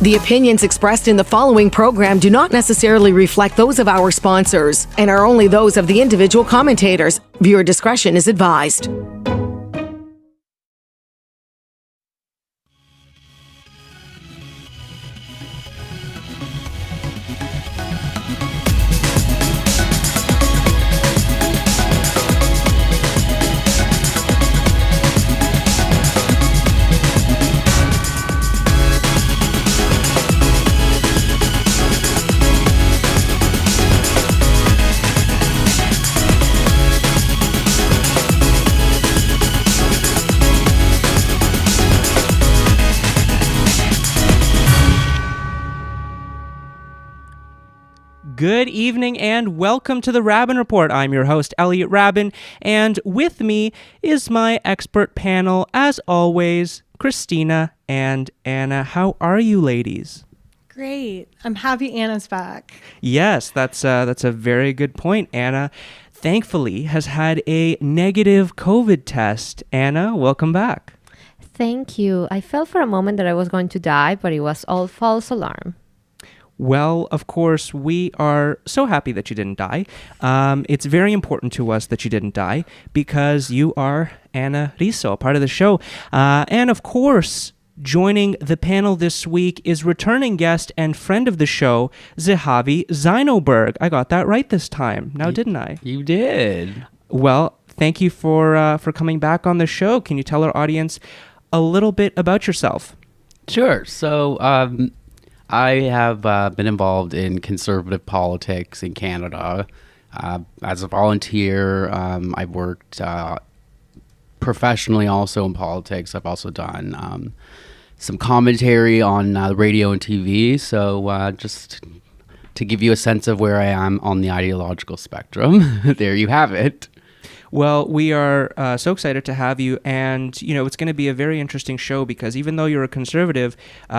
The opinions expressed in the following program do not necessarily reflect those of our sponsors and are only those of the individual commentators. Viewer discretion is advised. Good evening and welcome to the Raben Report. I'm your host, Elliot Raben, and with me is my expert panel, as always, Christina and Anna. How are you, ladies? Great. I'm happy Anna's back. Yes, that's a very good point. Anna, thankfully, has had a negative COVID test. Anna, welcome back. Thank you. I felt for a moment that I was going to die, but it was all false alarm. Well, of course, we are so happy that you didn't die. It's very important to us that you didn't die because you are Anna Riso, part of the show. And of course, joining the panel this week is returning guest and friend of the show, Zehavi Zynoberg. I got that right this time. Now, didn't I? You did. Well, thank you for coming back on the show. Can you tell our audience a little bit about yourself? Sure. So, I have been involved in conservative politics in Canada. As a volunteer, I've worked professionally also in politics. I've also done some commentary on radio and TV. So just to give you a sense of where I am on the ideological spectrum, there you have it. Well, we are so excited to have you, and it's going to be a very interesting show because even though you're a conservative,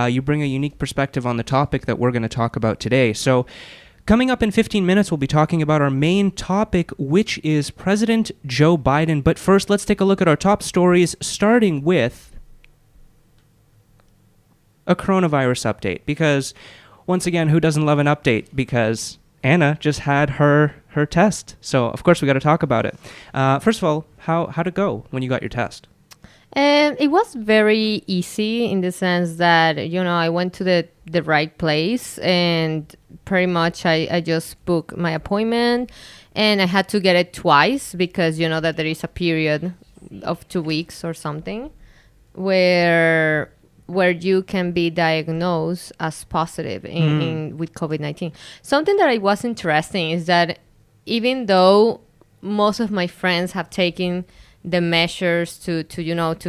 you bring a unique perspective on the topic that we're going to talk about today. So coming up in 15 minutes, we'll be talking about our main topic, which is President Joe Biden. But first, let's take a look at our top stories, starting with a coronavirus update. Because, once again, who doesn't love an update? Because Anna just had her test. So, of course, we got to talk about it. First of all, how'd it go when you got your test? It was very easy in the sense that, I went to the right place and pretty much I just booked my appointment and I had to get it twice because, that there is a period of 2 weeks or something where you can be diagnosed as positive with COVID-19. Something that I was interesting is that even though most of my friends have taken the measures to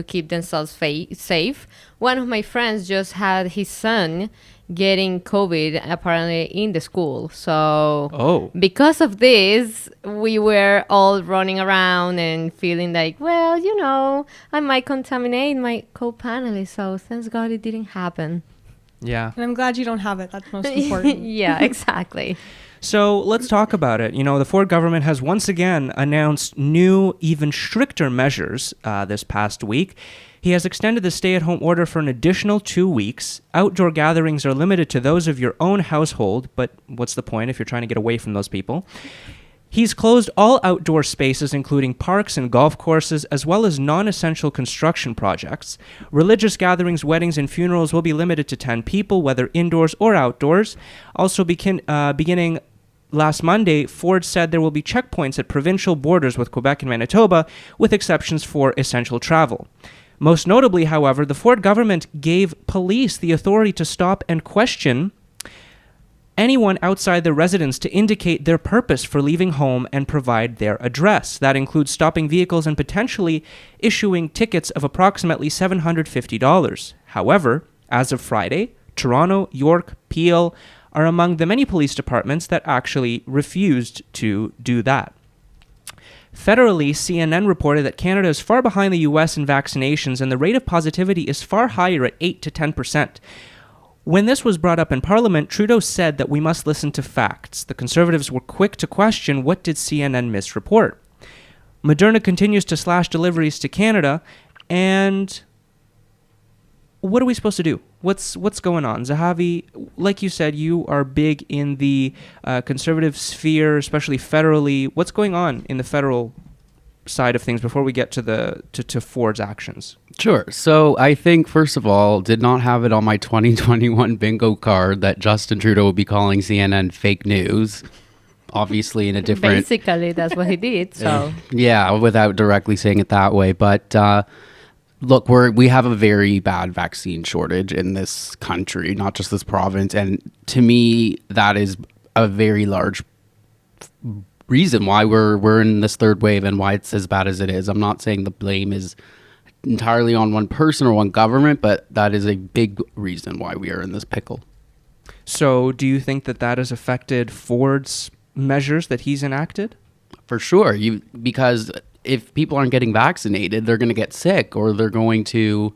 keep themselves safe, one of my friends just had his son getting COVID apparently in the school. So because of this, we were all running around and feeling like, well, I might contaminate my co-panelists. So thanks God it didn't happen. Yeah. And I'm glad you don't have it. That's most important. Yeah, exactly. So let's talk about it. The Ford government has once again announced new, even stricter measures this past week. He has extended the stay-at-home order for an additional 2 weeks. Outdoor gatherings are limited to those of your own household, but what's the point if you're trying to get away from those people? He's closed all outdoor spaces, including parks and golf courses, as well as non-essential construction projects. Religious gatherings, weddings, and funerals will be limited to 10 people, whether indoors or outdoors. Also, beginning last Monday, Ford said there will be checkpoints at provincial borders with Quebec and Manitoba, with exceptions for essential travel. Most notably, however, the Ford government gave police the authority to stop and question anyone outside their residence to indicate their purpose for leaving home and provide their address. That includes stopping vehicles and potentially issuing tickets of approximately $750. However, as of Friday, Toronto, York, Peel are among the many police departments that actually refused to do that. Federally, CNN reported that Canada is far behind the U.S. in vaccinations and the rate of positivity is far higher at 8 to 10%. When this was brought up in Parliament, Trudeau said that we must listen to facts. The Conservatives were quick to question what did CNN misreport. Moderna continues to slash deliveries to Canada, and what are we supposed to do? What's going on? Zahavi, like you said, you are big in the conservative sphere, especially federally. What's going on in the federal side of things before we get to Ford's actions? Sure. So I think, first of all, did not have it on my 2021 bingo card that Justin Trudeau would be calling CNN fake news. Obviously in a different... Basically, that's what he did, so... Yeah, without directly saying it that way. But look, we have a very bad vaccine shortage in this country, not just this province. And to me, that is a very large reason why we're in this third wave and why it's as bad as it is. I'm not saying the blame is entirely on one person or one government, but that is a big reason why we are in this pickle. So do you think that has affected Ford's measures that he's enacted? For sure. Because if people aren't getting vaccinated, they're going to get sick, or they're going to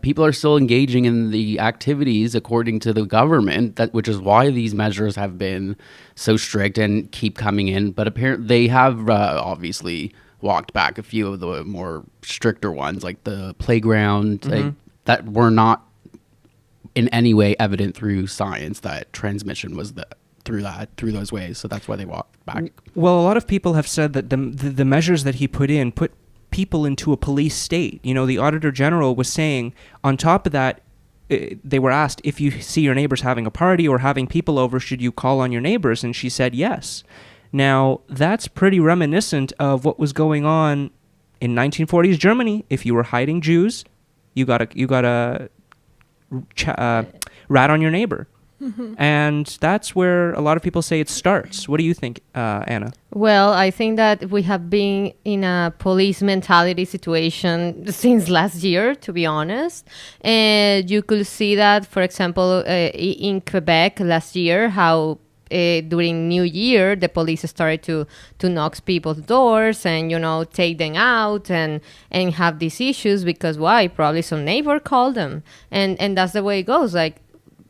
people are still engaging in the activities according to the government, which is why these measures have been so strict and keep coming in. But apparently they have obviously walked back a few of the more stricter ones, like the playground, that were not in any way evident through science that transmission was through those ways. So that's why they walked back. Well, a lot of people have said that the measures that he put people into a police state. You know, the Auditor General was saying, on top of that, they were asked, if you see your neighbors having a party or having people over, should you call on your neighbors? And she said yes. Now, that's pretty reminiscent of what was going on in 1940s Germany. If you were hiding Jews, you got a rat on your neighbor. And that's where a lot of people say it starts. What do you think, Anna? Well, I think that we have been in a police mentality situation since last year, to be honest. And you could see that, for example, in Quebec last year, how during New Year, the police started to knock people's doors and, take them out and have these issues because why? Probably some neighbor called them. And that's the way it goes. Like,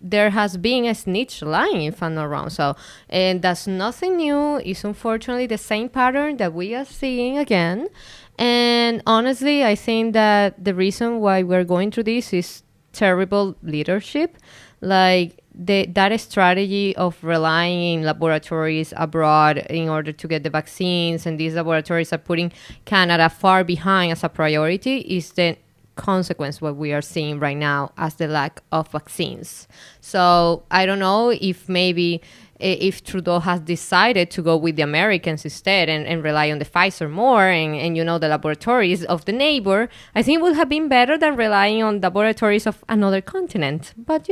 there has been a snitch lying, if I'm not wrong. So, and that's nothing new. It's unfortunately the same pattern that we are seeing again. And honestly, I think that the reason why we're going through this is terrible leadership. Like that strategy of relying in laboratories abroad in order to get the vaccines, and these laboratories are putting Canada far behind as a priority, is the consequence what we are seeing right now as the lack of vaccines. So I don't know if maybe if Trudeau has decided to go with the Americans instead and rely on the Pfizer more and the laboratories of the neighbor, I think it would have been better than relying on laboratories of another continent. But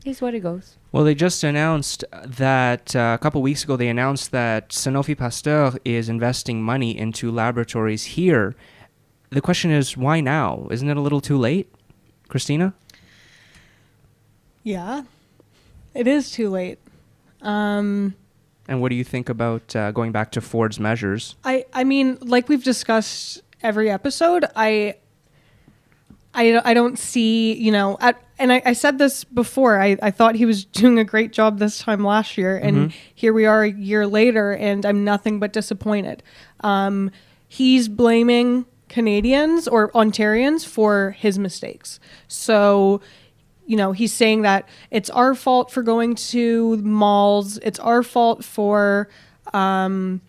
it's what it goes. Well, they just announced that a couple weeks ago, they announced that Sanofi Pasteur is investing money into laboratories here. The question is, why now? Isn't it a little too late? Christina? Yeah, it is too late. And what do you think about going back to Ford's measures? I mean, like we've discussed every episode, I don't see, and I said this before, I thought he was doing a great job this time last year, and here we are a year later, and I'm nothing but disappointed. He's blaming Canadians or Ontarians for his mistakes. So, he's saying that it's our fault for going to malls. It's our fault for, spreading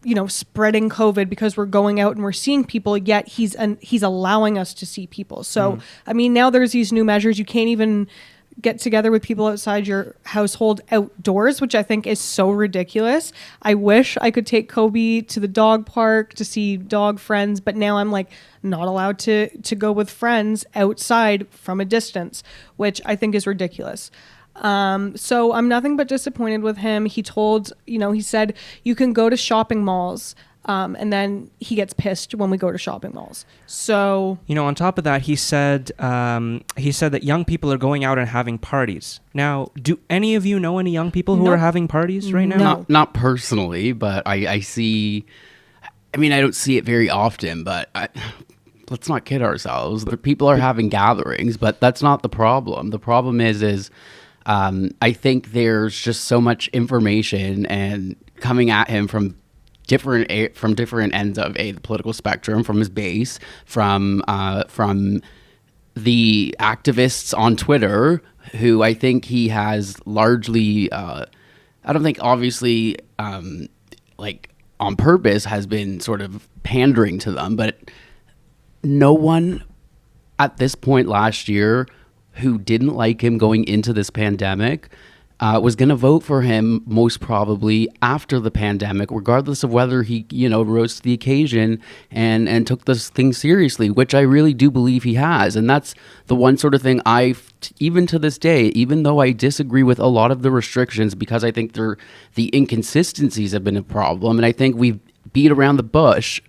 COVID because we're going out and we're seeing people, yet he's allowing us to see people. So, I mean, now there's these new measures. You can't even get together with people outside your household outdoors, which I think is so ridiculous. I wish I could take Kobe to the dog park to see dog friends, but now I'm not allowed to go with friends outside from a distance, which I think is ridiculous. So I'm nothing but disappointed with him. He said you can go to shopping malls. And then he gets pissed when we go to shopping malls. So, on top of that, he said that young people are going out and having parties. Now, do any of you know any young people who are having parties right now? No. Not personally, but I see. I mean, I don't see it very often, but let's not kid ourselves. People are having gatherings, but that's not the problem. The problem is I think there's just so much information and coming at him from different ends of the political spectrum, from his base, from the activists on Twitter, who I think he has largely, I don't think obviously, like on purpose, has been sort of pandering to them, but no one at this point last year who didn't like him going into this pandemic was going to vote for him most probably after the pandemic, regardless of whether he, rose to the occasion and took this thing seriously, which I really do believe he has. And that's the one sort of thing even to this day, even though I disagree with a lot of the restrictions because I think the inconsistencies have been a problem. And I think we've beat around the bush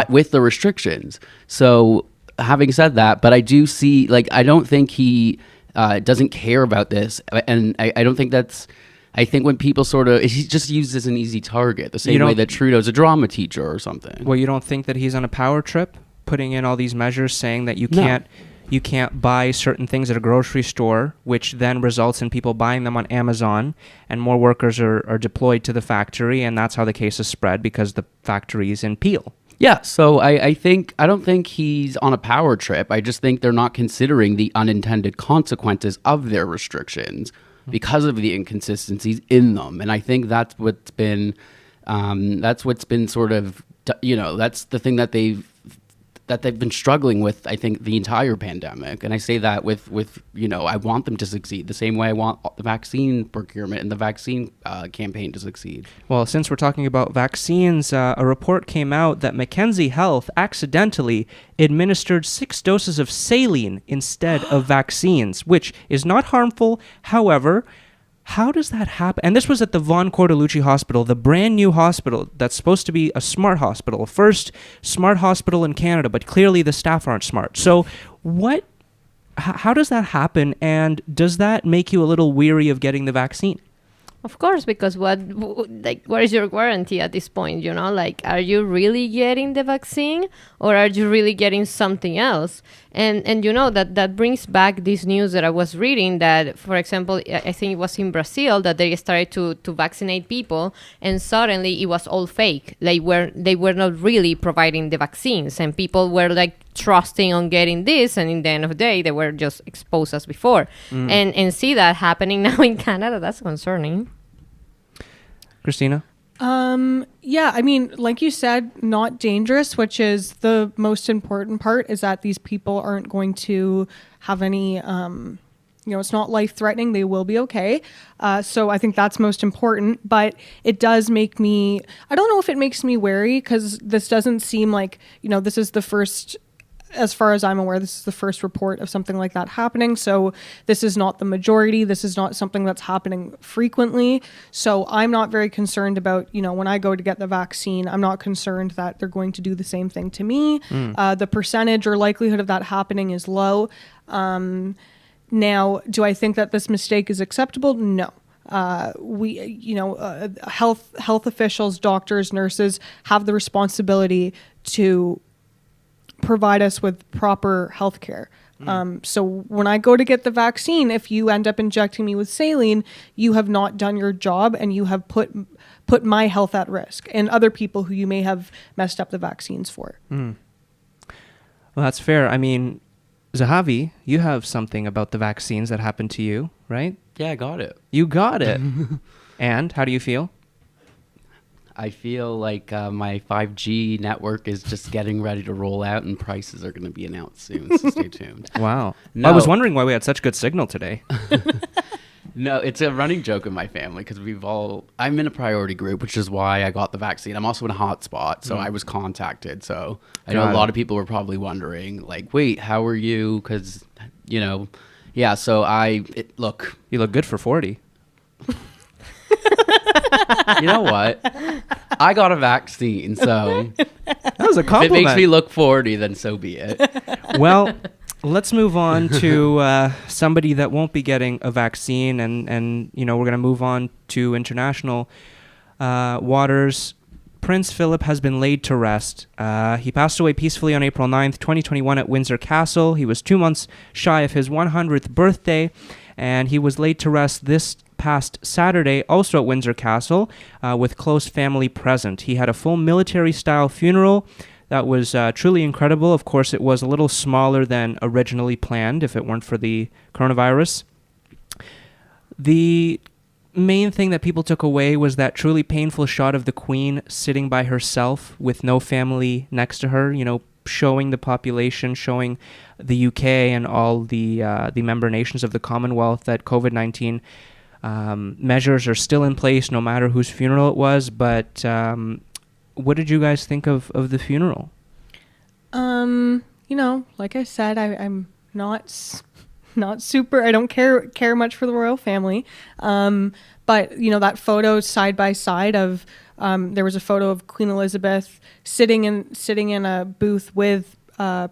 with the restrictions. So having said that, but I do see, I don't think he doesn't care about this, and I don't think that's. I think when people he's just used as an easy target, the same way that Trudeau's a drama teacher or something. Well, you don't think that he's on a power trip, putting in all these measures, saying that you can't buy certain things at a grocery store, which then results in people buying them on Amazon, and more workers are deployed to the factory, and that's how the case is spread because the factory is in Peel. Yeah, so I don't think he's on a power trip. I just think they're not considering the unintended consequences of their restrictions because of the inconsistencies in them. And I think that's what's been sort of, that's the thing that they've been struggling with, I think, the entire pandemic. And I say that with I want them to succeed the same way I want the vaccine procurement and the vaccine campaign to succeed. Well, since we're talking about vaccines, a report came out that Mackenzie Health accidentally administered 6 doses of saline instead of vaccines, which is not harmful. However, how does that happen? And this was at the Vaughan Cordalucci Hospital, the brand new hospital that's supposed to be a smart hospital, first smart hospital in Canada, but clearly the staff aren't smart. So how does that happen? And does that make you a little weary of getting the vaccine? Of course, because what is your guarantee at this point? Are you really getting the vaccine or are you really getting something else? And that brings back this news that I was reading that, for example, I think it was in Brazil that they started to vaccinate people and suddenly it was all fake. They were not really providing the vaccines and people were trusting on getting this, and in the end of the day they were just exposed as before. And see that happening now in Canada, that's concerning. Christina? Yeah, I mean, like you said, not dangerous, which is the most important part, is that these people aren't going to have any, it's not life-threatening. They will be okay. So I think that's most important. But it does make me, I don't know if it makes me wary, because this doesn't seem like, this is the first, as far as I'm aware, this is the first report of something like that happening. So this is not the majority. This is not something that's happening frequently. So I'm not very concerned about, when I go to get the vaccine, I'm not concerned that they're going to do the same thing to me. The percentage or likelihood of that happening is low. Now, do I think that this mistake is acceptable? No. Health officials, doctors, nurses have the responsibility to provide us with proper health care. So when I go to get the vaccine, if you end up injecting me with saline, you have not done your job and you have put my health at risk and other people who you may have messed up the vaccines for. Well, that's fair. I mean, Zehavi, you have something about the vaccines that happened to you, right? Yeah, I got it. You got it. And how do you feel? I feel like my 5G network is just getting ready to roll out and prices are going to be announced soon, so stay tuned. Wow. No. I was wondering why we had such good signal today. No, it's a running joke in my family because I'm in a priority group, which is why I got the vaccine. I'm also in a hotspot, so I was contacted. So I know a lot of people were probably wondering, wait, how are you? Because, yeah, so look. You look good for 40. You know what? I got a vaccine, so that was a compliment. If it makes me look 40, then so be it. Well, let's move on to somebody that won't be getting a vaccine, and we're going to move on to international waters. Prince Philip has been laid to rest. He passed away peacefully on April 9th, 2021 at Windsor Castle. He was 2 months shy of his 100th birthday, and he was laid to rest this past Saturday, also at Windsor Castle, with close family present. He had a full military-style funeral that was truly incredible. Of course, it was a little smaller than originally planned if it weren't for the coronavirus. The main thing that people took away was that truly painful shot of the Queen sitting by herself with no family next to her, showing the population, showing the UK and all the member nations of the Commonwealth that COVID-19 measures are still in place no matter whose funeral it was. But what did you guys think of the funeral? Like I said, I'm not super, I don't care much for the royal family. But that photo side by side of, there was a photo of Queen Elizabeth sitting in a booth with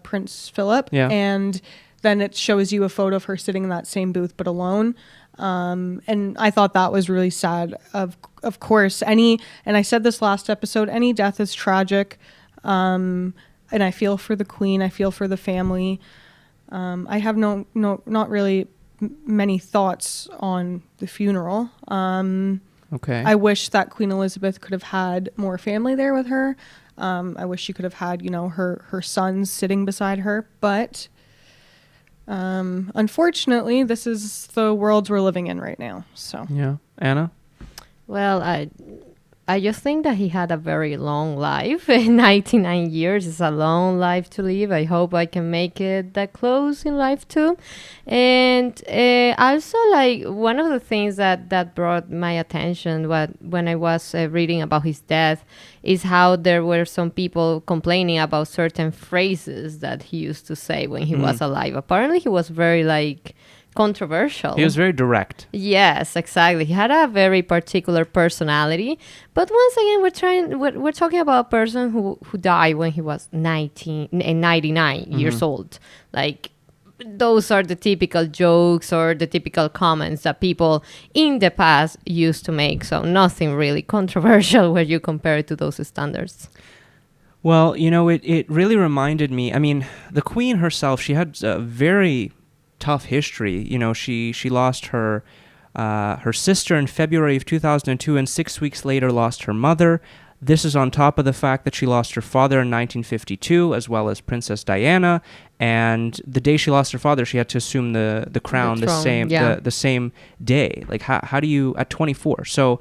Prince Philip, and then it shows you a photo of her sitting in that same booth but alone. And I thought that was really sad. Of course, and I said this last episode, any death is tragic. And I feel for the Queen. I feel for the family. I have not really many thoughts on the funeral. Okay. I wish that Queen Elizabeth could have had more family there with her. I wish she could have had, her sons sitting beside her. But unfortunately, this is the world we're living in right now. So yeah, Anna. Well, I just think that he had a very long life. 99 years is a long life to live. I hope I can make it that close in life too. And also, like, one of the things that brought my attention when I was reading about his death is how there were some people complaining about certain phrases that he used to say when he was alive. Apparently, he was very, controversial. He was very direct. Yes, exactly. He had a very particular personality. But once again, we're talking about a person who died when he was 99 years old. Like, those are the typical jokes or the typical comments that people in the past used to make. So nothing really controversial when you compare it to those standards. Well, it really reminded me. I mean, the Queen herself, she had a very tough history. She lost her sister in February of 2002, and 6 weeks later lost her mother. This is on top of the fact that she lost her father in 1952, as well as Princess Diana. And the day she lost her father, she had to assume the crown the same day. Like, how do you, at 24? So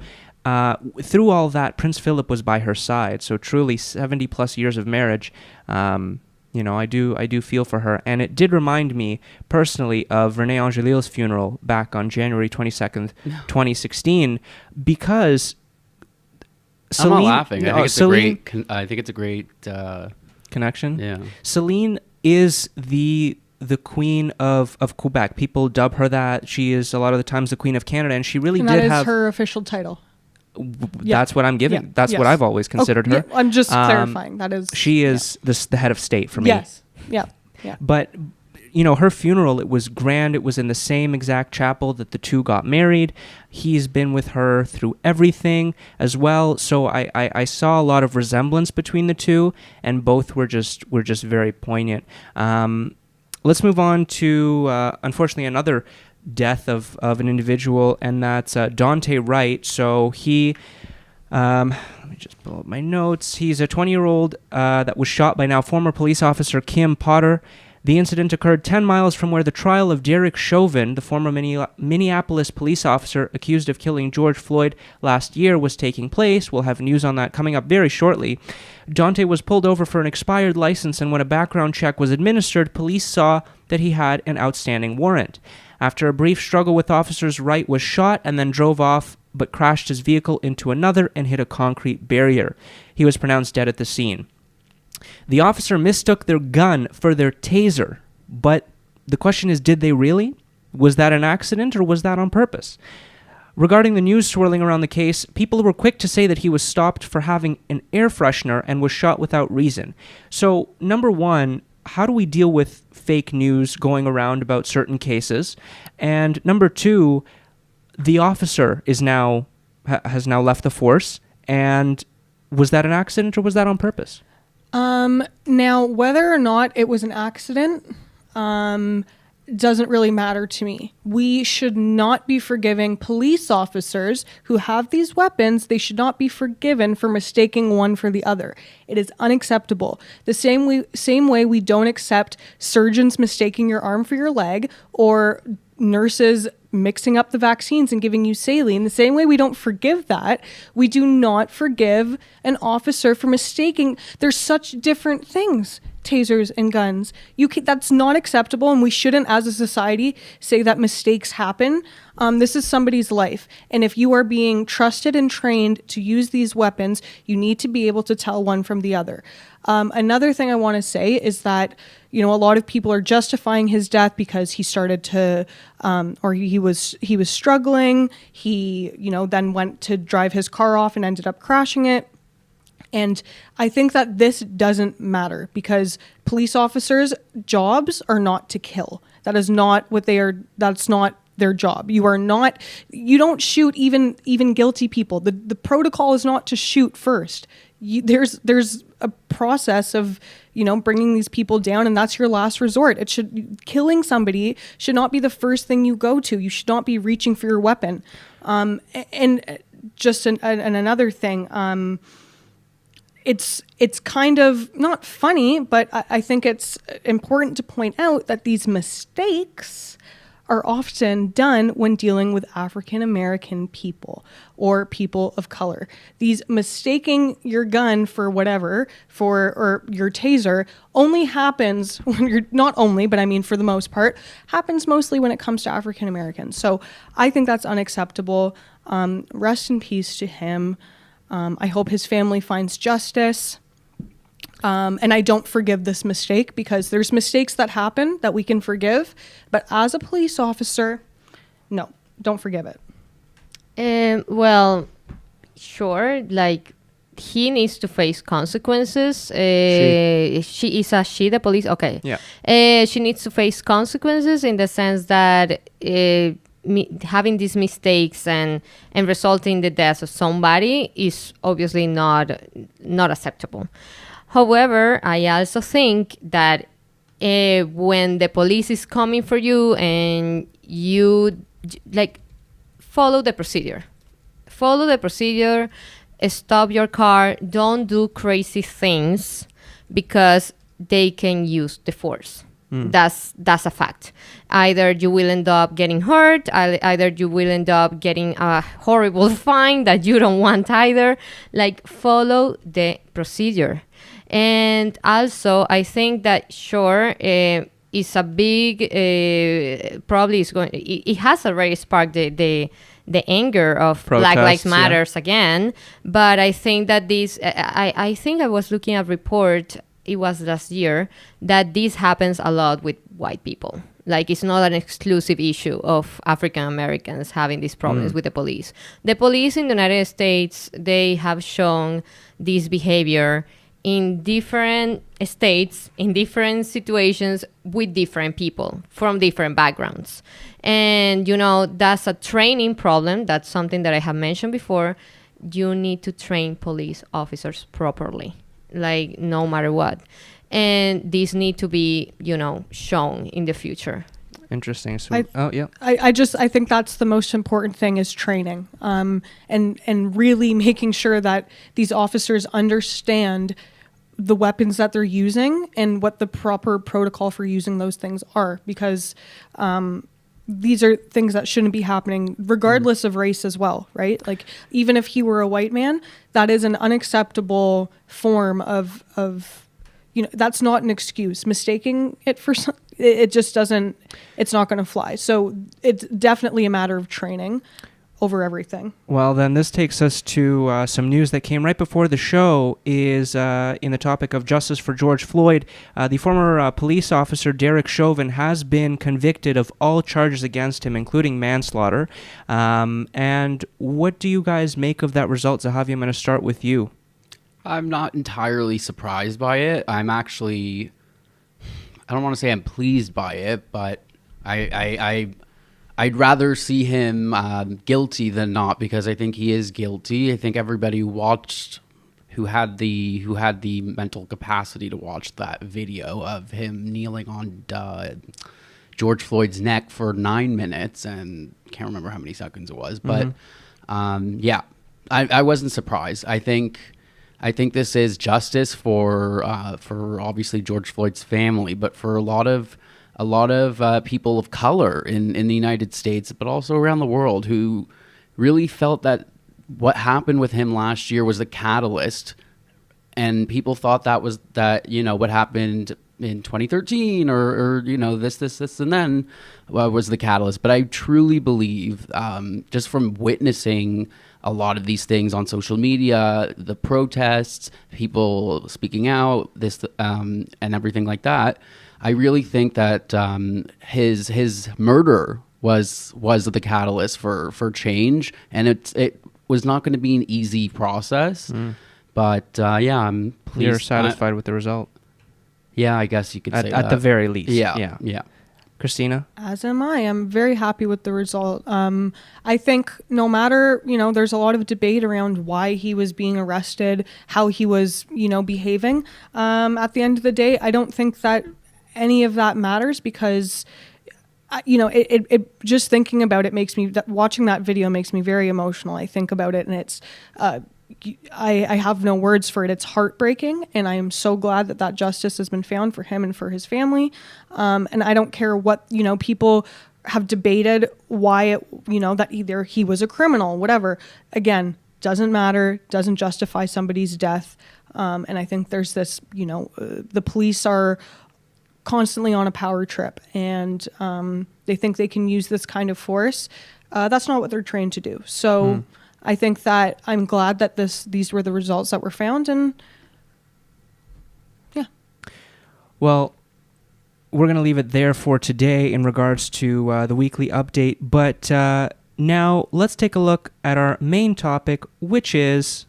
through all that, Prince Philip was by her side. So truly 70 plus years of marriage. I do feel for her. And it did remind me personally of René Angelil's funeral back on January 22nd, 2016, because Celine... I'm not laughing. I think it's a great connection. Yeah. Celine is the Queen of Quebec. People dub her that. She is a lot of the times the Queen of Canada, and she really that did have... is her official title. That's what I'm giving. Yeah. That's what I've always considered her. Yeah, I'm just clarifying. That is... She is the head of state for me. Yes. Yeah. But, her funeral, it was grand. It was in the same exact chapel that the two got married. He's been with her through everything as well. So I saw a lot of resemblance between the two, and both were just very poignant. Let's move on to, unfortunately, another death of an individual, and that's Dante Wright. So he, let me just pull up my notes. He's a 20-year-old that was shot by now former police officer Kim Potter. The incident occurred 10 miles from where the trial of Derek Chauvin, the former Minneapolis police officer accused of killing George Floyd last year, was taking place. We'll have news on that coming up very shortly. Dante was pulled over for an expired license, and when a background check was administered, police saw that he had an outstanding warrant. After a brief struggle with officers, Wright was shot and then drove off, but crashed his vehicle into another and hit a concrete barrier. He was pronounced dead at the scene. The officer mistook their gun for their taser, but the question is, did they really? Was that an accident or was that on purpose? Regarding the news swirling around the case, people were quick to say that he was stopped for having an air freshener and was shot without reason. So, number one, how do we deal with fake news going around about certain cases? And number two, the officer has now left the force, and was that an accident or was that on purpose? Now, whether or not it was an accident, doesn't really matter to me. We should not be forgiving police officers who have these weapons. They should not be forgiven for mistaking one for the other. It is unacceptable. The same way we don't accept surgeons mistaking your arm for your leg, or nurses mixing up the vaccines and giving you saline. The same way we don't forgive that, we do not forgive an officer for mistaking. There's such different things. Tasers and guns. That's not acceptable, and we shouldn't, as a society, say that mistakes happen. This is somebody's life, and if you are being trusted and trained to use these weapons, you need to be able to tell one from the other. Another thing I want to say is that, a lot of people are justifying his death because he started to, or he was struggling. He, then went to drive his car off and ended up crashing it. And I think that this doesn't matter, because police officers' jobs are not to kill. That is not what they are. That's not their job. You don't shoot even guilty people. The protocol is not to shoot first. There's a process of, bringing these people down, and that's your last resort. Killing somebody should not be the first thing you go to. You should not be reaching for your weapon. And just another thing, it's kind of not funny, but I think it's important to point out that these mistakes are often done when dealing with African American people or people of color. These mistaking your gun for whatever, or your taser, only happens when you're, not only, but I mean for the most part, happens mostly when it comes to African Americans. So I think that's unacceptable. Rest in peace to him. I hope his family finds justice. And I don't forgive this mistake, because there's mistakes that happen that we can forgive. But as a police officer, no, don't forgive it. Well, sure. Like, he needs to face consequences. She is the police. Okay. Yeah. She needs to face consequences in the sense that having these mistakes and resulting in the death of somebody is obviously not acceptable. However, I also think that when the police is coming for you and you follow the procedure, stop your car, don't do crazy things, because they can use the force. That's a fact. Either you will end up getting hurt, either you will end up getting a horrible fine that you don't want either. Follow the procedure. And also, I think that it's a big, probably is going. It has already sparked the anger of protests, Black Lives Matters again. But I think that this, I think I was looking at a report, it was last year, that this happens a lot with white people. It's not an exclusive issue of African Americans having these problems with the police. The police in the United States, they have shown this behavior in different states, in different situations, with different people from different backgrounds. And, that's a training problem. That's something that I have mentioned before. You need to train police officers properly, no matter what. And these need to be, shown in the future. Interesting. So, yeah. I think that's the most important thing, is training, and really making sure that these officers understand the weapons that they're using and what the proper protocol for using those things are, because these are things that shouldn't be happening regardless of race as well, right? Even if he were a white man, that is an unacceptable form of that's not an excuse. Mistaking it for it just doesn't, it's not going to fly. So it's definitely a matter of training over everything. Well, then this takes us to some news that came right before the show, is in the topic of justice for George Floyd. The former police officer Derek Chauvin has been convicted of all charges against him, including manslaughter. And what do you guys make of that result? Zehavi, I'm going to start with you. I'm not entirely surprised by it. I'm actually, I don't want to say I'm pleased by it, but I'd rather see him guilty than not, because I think he is guilty. I think everybody who watched, who had the mental capacity to watch that video of him kneeling on George Floyd's neck for 9 minutes, and can't remember how many seconds it was, but yeah, I wasn't surprised. I think this is justice for obviously George Floyd's family, but for a lot of people of color in the United States, but also around the world, who really felt that what happened with him last year was the catalyst, and people thought that what happened in 2013 or this and then was the catalyst. But I truly believe, just from witnessing a lot of these things on social media, the protests, people speaking out, and everything like that, I really think that his murder was the catalyst for change, and it was not going to be an easy process. But yeah, I'm pleased. You're satisfied with the result? Yeah, I guess you could say at that. the very least. Yeah. Christina? As am I. I'm very happy with the result. I think no matter, there's a lot of debate around why he was being arrested, how he was, behaving. At the end of the day, I don't think that any of that matters, because it just thinking about it watching that video makes me very emotional. I think about it, and it's I have no words for it. It's heartbreaking, and I am so glad that justice has been found for him and for his family. And I don't care what people have debated why it that either he was a criminal, whatever. Again, doesn't matter. Doesn't justify somebody's death. And I think there's this the police are constantly on a power trip, and they think they can use this kind of force. That's not what they're trained to do. So I think that I'm glad that these were the results that were found, and yeah. Well, we're going to leave it there for today in regards to the weekly update, but now let's take a look at our main topic, which is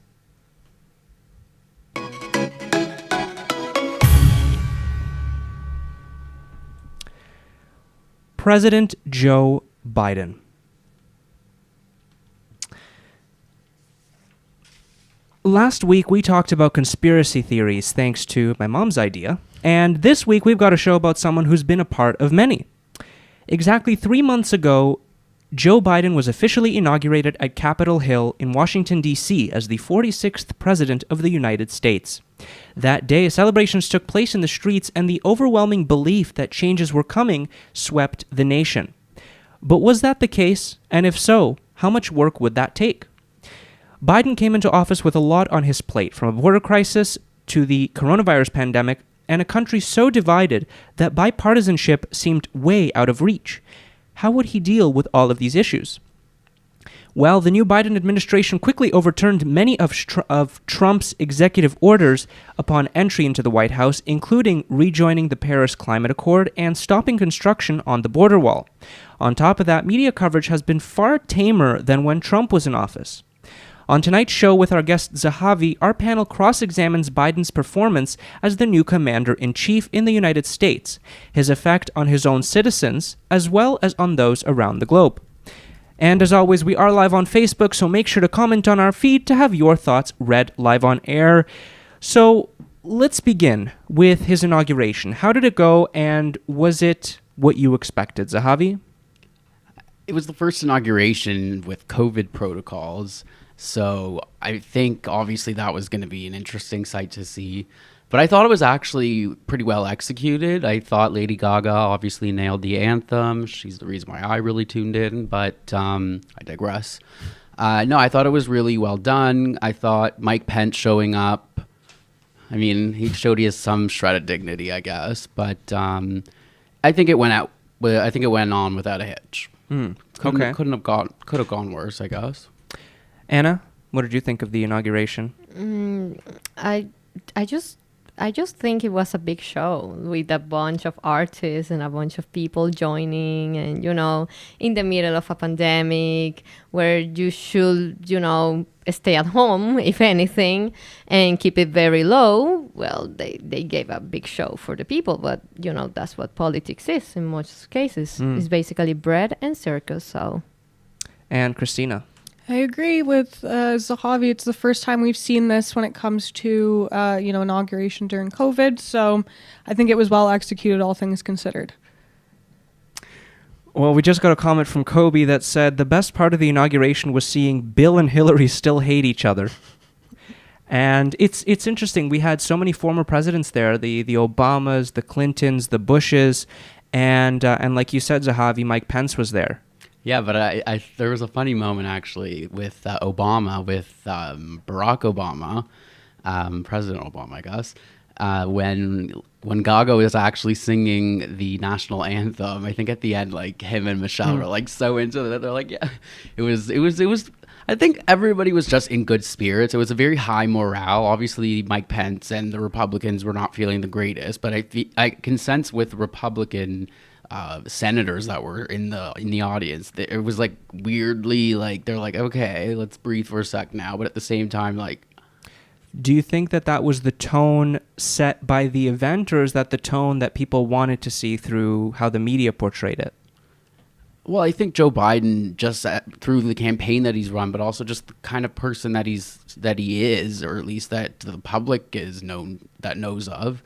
President Joe Biden. Last week, we talked about conspiracy theories thanks to my mom's idea, and this week we've got a show about someone who's been a part of many. Exactly 3 months ago, Joe Biden was officially inaugurated at Capitol Hill in Washington, D.C. as the 46th President of the United States. That day, celebrations took place in the streets, and the overwhelming belief that changes were coming swept the nation. But was that the case? And if so, how much work would that take? Biden came into office with a lot on his plate, from a border crisis to the coronavirus pandemic, and a country so divided that bipartisanship seemed way out of reach. How would he deal with all of these issues? Well, the new Biden administration quickly overturned many of Trump's executive orders upon entry into the White House, including rejoining the Paris Climate Accord and stopping construction on the border wall. On top of that, media coverage has been far tamer than when Trump was in office. On tonight's show with our guest Zehavi, our panel cross-examines Biden's performance as the new commander-in-chief in the United States, his effect on his own citizens, as well as on those around the globe. And as always, we are live on Facebook, so make sure to comment on our feed to have your thoughts read live on air. So let's begin with his inauguration. How did it go, and was it what you expected, Zehavi? It was the first inauguration with COVID protocols, so I think obviously that was going to be an interesting sight to see. But I thought it was actually pretty well executed. I thought Lady Gaga obviously nailed the anthem. She's the reason why I really tuned in, but I digress. No, I thought it was really well done. I thought Mike Pence showing up, I mean, he showed he has some shred of dignity, I guess. But I think it went on without a hitch. Okay. Could have gone worse, I guess. Anna, what did you think of the inauguration? I just think it was a big show with a bunch of artists and a bunch of people joining, and in the middle of a pandemic where you should stay at home if anything and keep it very low. Well, they gave a big show for the people, but that's what politics is in most cases. It's basically bread and circus. So, and Christina. I agree with Zehavi. It's the first time we've seen this when it comes to, inauguration during COVID. So I think it was well executed, all things considered. Well, we just got a comment from Kobe that said the best part of the inauguration was seeing Bill and Hillary still hate each other. And it's interesting. We had so many former presidents there, the Obamas, the Clintons, the Bushes, and like you said, Zehavi, Mike Pence was there. Yeah, but I there was a funny moment actually with Obama, with Barack Obama, President Obama, I guess, when Gaga was actually singing the national anthem. I think at the end, like him and Michelle were like so into it. They're like, yeah, it was. I think everybody was just in good spirits. It was a very high morale. Obviously, Mike Pence and the Republicans were not feeling the greatest, but I can sense with Republican senators that were in the audience, it was like weirdly like they're like, okay, let's breathe for a sec now, but at the same time, like. Do you think that was the tone set by the event, or is that the tone that people wanted to see through how the media portrayed it? Well, I think Joe Biden, just through the campaign that he's run, but also just the kind of person that he is, or at least that the public knows of.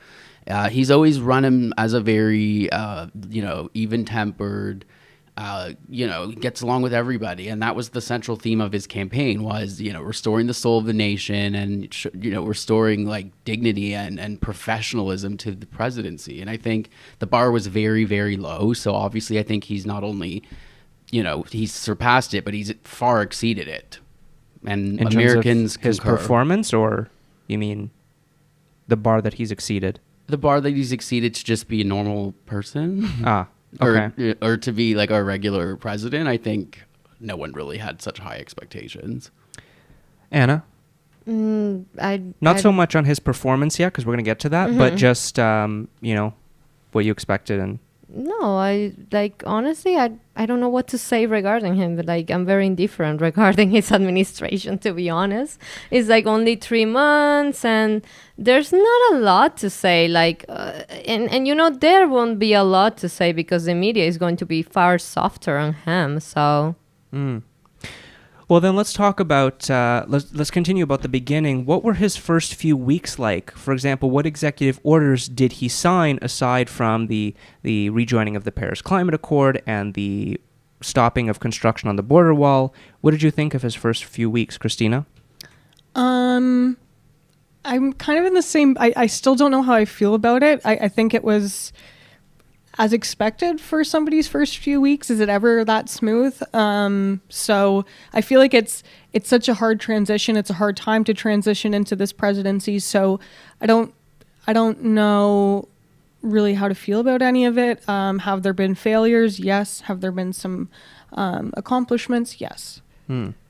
He's always run him as a very, even-tempered, gets along with everybody. And that was the central theme of his campaign was, restoring the soul of the nation and, restoring like dignity and professionalism to the presidency. And I think the bar was very, very low. So obviously I think he's not only, he's surpassed it, but he's far exceeded it. And in Americans terms of his concur. Performance, or you mean the bar that he's exceeded? The bar that he's exceeded to just be a normal person. Okay. Or to be like our regular president. I think no one really had such high expectations. Anna? Not so much on his performance yet, because we're going to get to that, but just, what you expected. And No, honestly, I don't know what to say regarding him, but I'm very indifferent regarding his administration, to be honest. It's only 3 months and there's not a lot to say, and there won't be a lot to say because the media is going to be far softer on him, so. Well, then let's talk about, let's continue about the beginning. What were his first few weeks like? For example, what executive orders did he sign aside from the rejoining of the Paris Climate Accord and the stopping of construction on the border wall? What did you think of his first few weeks, Christina? I'm kind of in the same, I still don't know how I feel about it. I think it was as expected for somebody's first few weeks. Is it ever that smooth? So I feel like it's such a hard transition. It's a hard time to transition into this presidency. So I don't know really how to feel about any of it. Have there been failures? Yes. Have there been some accomplishments? Yes.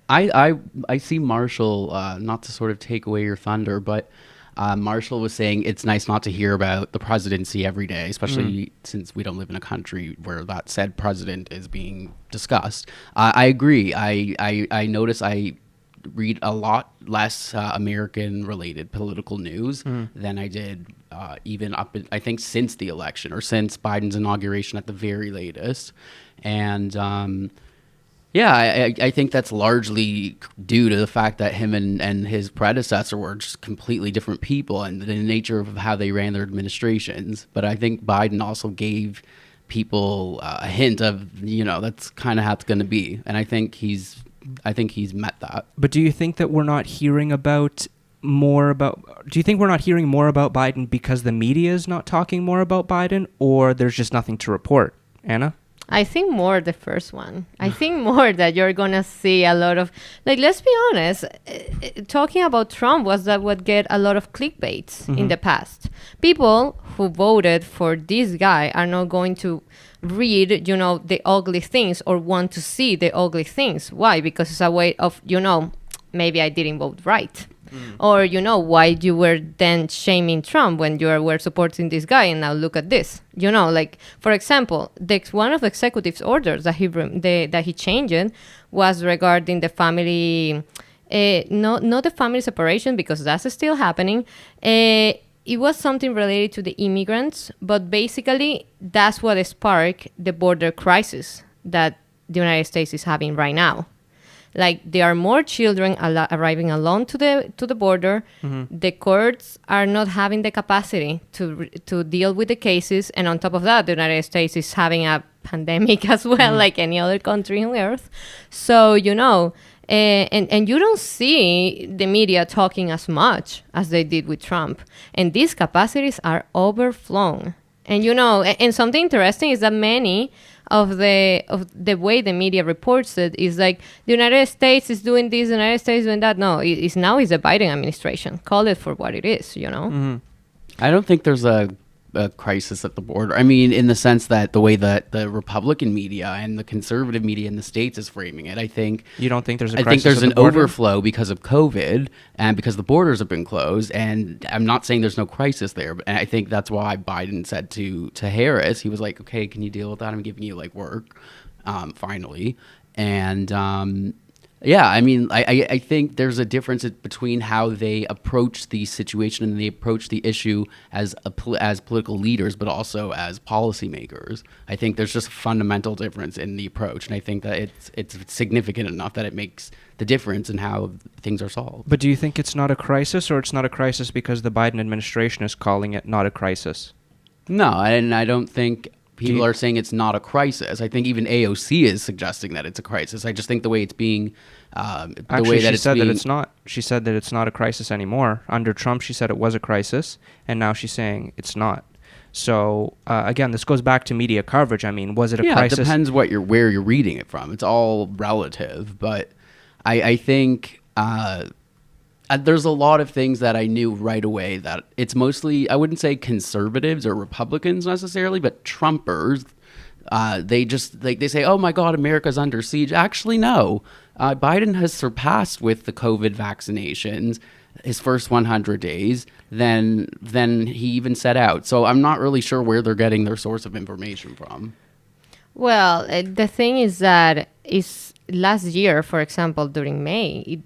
I see Marshall, not to sort of take away your thunder, but Marshall was saying it's nice not to hear about the presidency every day, especially since we don't live in a country where that said president is being discussed. I agree. I notice I read a lot less American-related political news than I did even I think since the election or since Biden's inauguration at the very latest. And I think that's largely due to the fact that him and his predecessor were just completely different people and the nature of how they ran their administrations. But I think Biden also gave people a hint of, that's kind of how it's going to be. And I think he's met that. But do you think that we're not hearing more about Biden because the media is not talking more about Biden, or there's just nothing to report? Anna? I think more the first one. I think more that you're going to see a lot of, let's be honest, talking about Trump was that would get a lot of clickbaits in the past. People who voted for this guy are not going to read, the ugly things or want to see the ugly things. Why? Because it's a way of, maybe I didn't vote right. Or, why you were then shaming Trump when you were supporting this guy and now look at this. For example, one of the executive orders that he changed was regarding the family, not the family separation because that's still happening. It was something related to the immigrants, but basically that's what sparked the border crisis that the United States is having right now. There are more children arriving alone to the border. The courts are not having the capacity to deal with the cases, and on top of that, the United States is having a pandemic as well, like any other country on earth. So, and you don't see the media talking as much as they did with Trump. And these capacities are overflown. And, and something interesting is that many of the way the media reports it is like the United States is doing this, the United States is doing that. No, it's the Biden administration. Call it for what it is, Mm-hmm. I don't think there's a crisis at the border. I mean, in the sense that the way that the Republican media and the conservative media in the States is framing it, I think... You don't think there's a crisis? I think there's at an the border? overflow because of COVID and because the borders have been closed. And I'm not saying there's no crisis there, but I think that's why Biden said to Harris, he was like, okay, can you deal with that? I'm giving you work, finally. And... yeah, I mean, I think there's a difference between how they approach the situation and they approach the issue as political leaders, but also as policymakers. I think there's just a fundamental difference in the approach, and I think that it's significant enough that it makes the difference in how things are solved. But do you think it's not a crisis, or it's not a crisis because the Biden administration is calling it not a crisis? No, and I don't think... People are saying it's not a crisis. I think even AOC is suggesting that it's a crisis. I just think the way it's being, She said that it's not. She said that it's not a crisis anymore. Under Trump, she said it was a crisis, and now she's saying it's not. So again, this goes back to media coverage. I mean, was it a crisis? It depends where you're reading it from. It's all relative, but I think. There's a lot of things that I knew right away that it's mostly, I wouldn't say conservatives or Republicans necessarily, but Trumpers. They just they say, oh my God, America's under siege. Actually, no. Biden has surpassed with the COVID vaccinations his first 100 days than he even set out. So I'm not really sure where they're getting their source of information from. Well, the thing is that last year, for example, during May,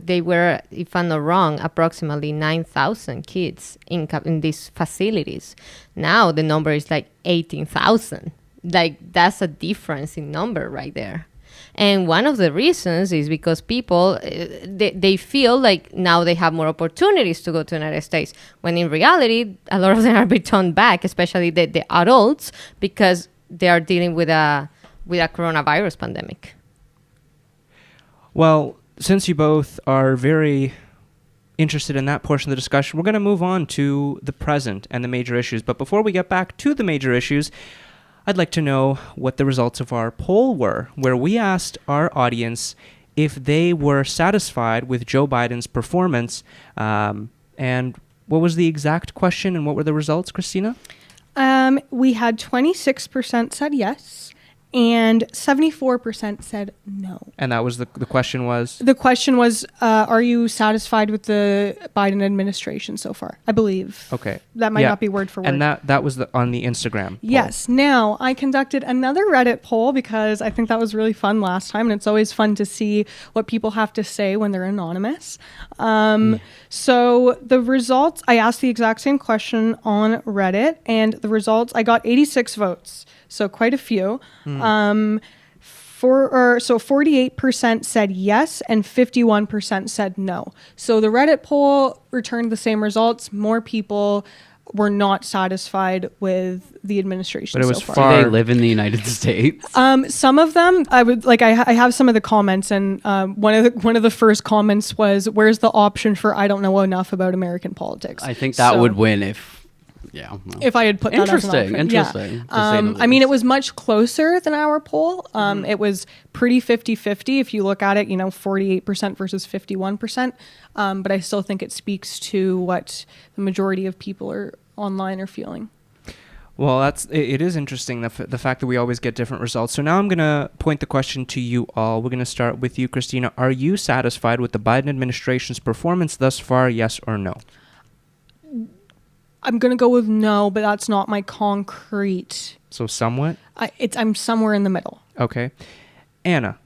they were, if I'm not wrong, approximately 9,000 kids in these facilities. Now the number is 18,000. That's a difference in number right there. And one of the reasons is because people, they feel like now they have more opportunities to go to the United States, when in reality, a lot of them are returned back, especially the adults, because they are dealing with a coronavirus pandemic. Well, since you both are very interested in that portion of the discussion, we're going to move on to the present and the major issues. But before we get back to the major issues, I'd like to know what the results of our poll were, where we asked our audience if they were satisfied with Joe Biden's performance. And what was the exact question and what were the results, Christina? We had 26% said yes. And 74% said no. And that was the question was? The question was, are you satisfied with the Biden administration so far? I believe. Okay. That might not be word for word. And that was on the Instagram poll. Yes. Now, I conducted another Reddit poll because I think that was really fun last time. And it's always fun to see what people have to say when they're anonymous. So the results, I asked the exact same question on Reddit. And the results, I got 86 votes. So quite a few. So 48% said yes and 51% said no. So the Reddit poll returned the same results. More people were not satisfied with the administration. But it was so far. far. Do they live in the United States? Some of them, I have some of the comments, and one of the first comments was, "Where's the option for I don't know enough about American politics?" I think that would win if. Yeah. Well. If I had put that as an option. Interesting. Yeah. I mean, it was much closer than our poll. It was pretty 50-50 if you look at it, 48% versus 51%. But I still think it speaks to what the majority of people online are feeling. Well, it is interesting, the fact that we always get different results. So now I'm going to point the question to you all. We're going to start with you, Christina. Are you satisfied with the Biden administration's performance thus far, yes or no? I'm going to go with no, but that's not my concrete. So somewhat? I'm somewhere in the middle. Okay. Anna?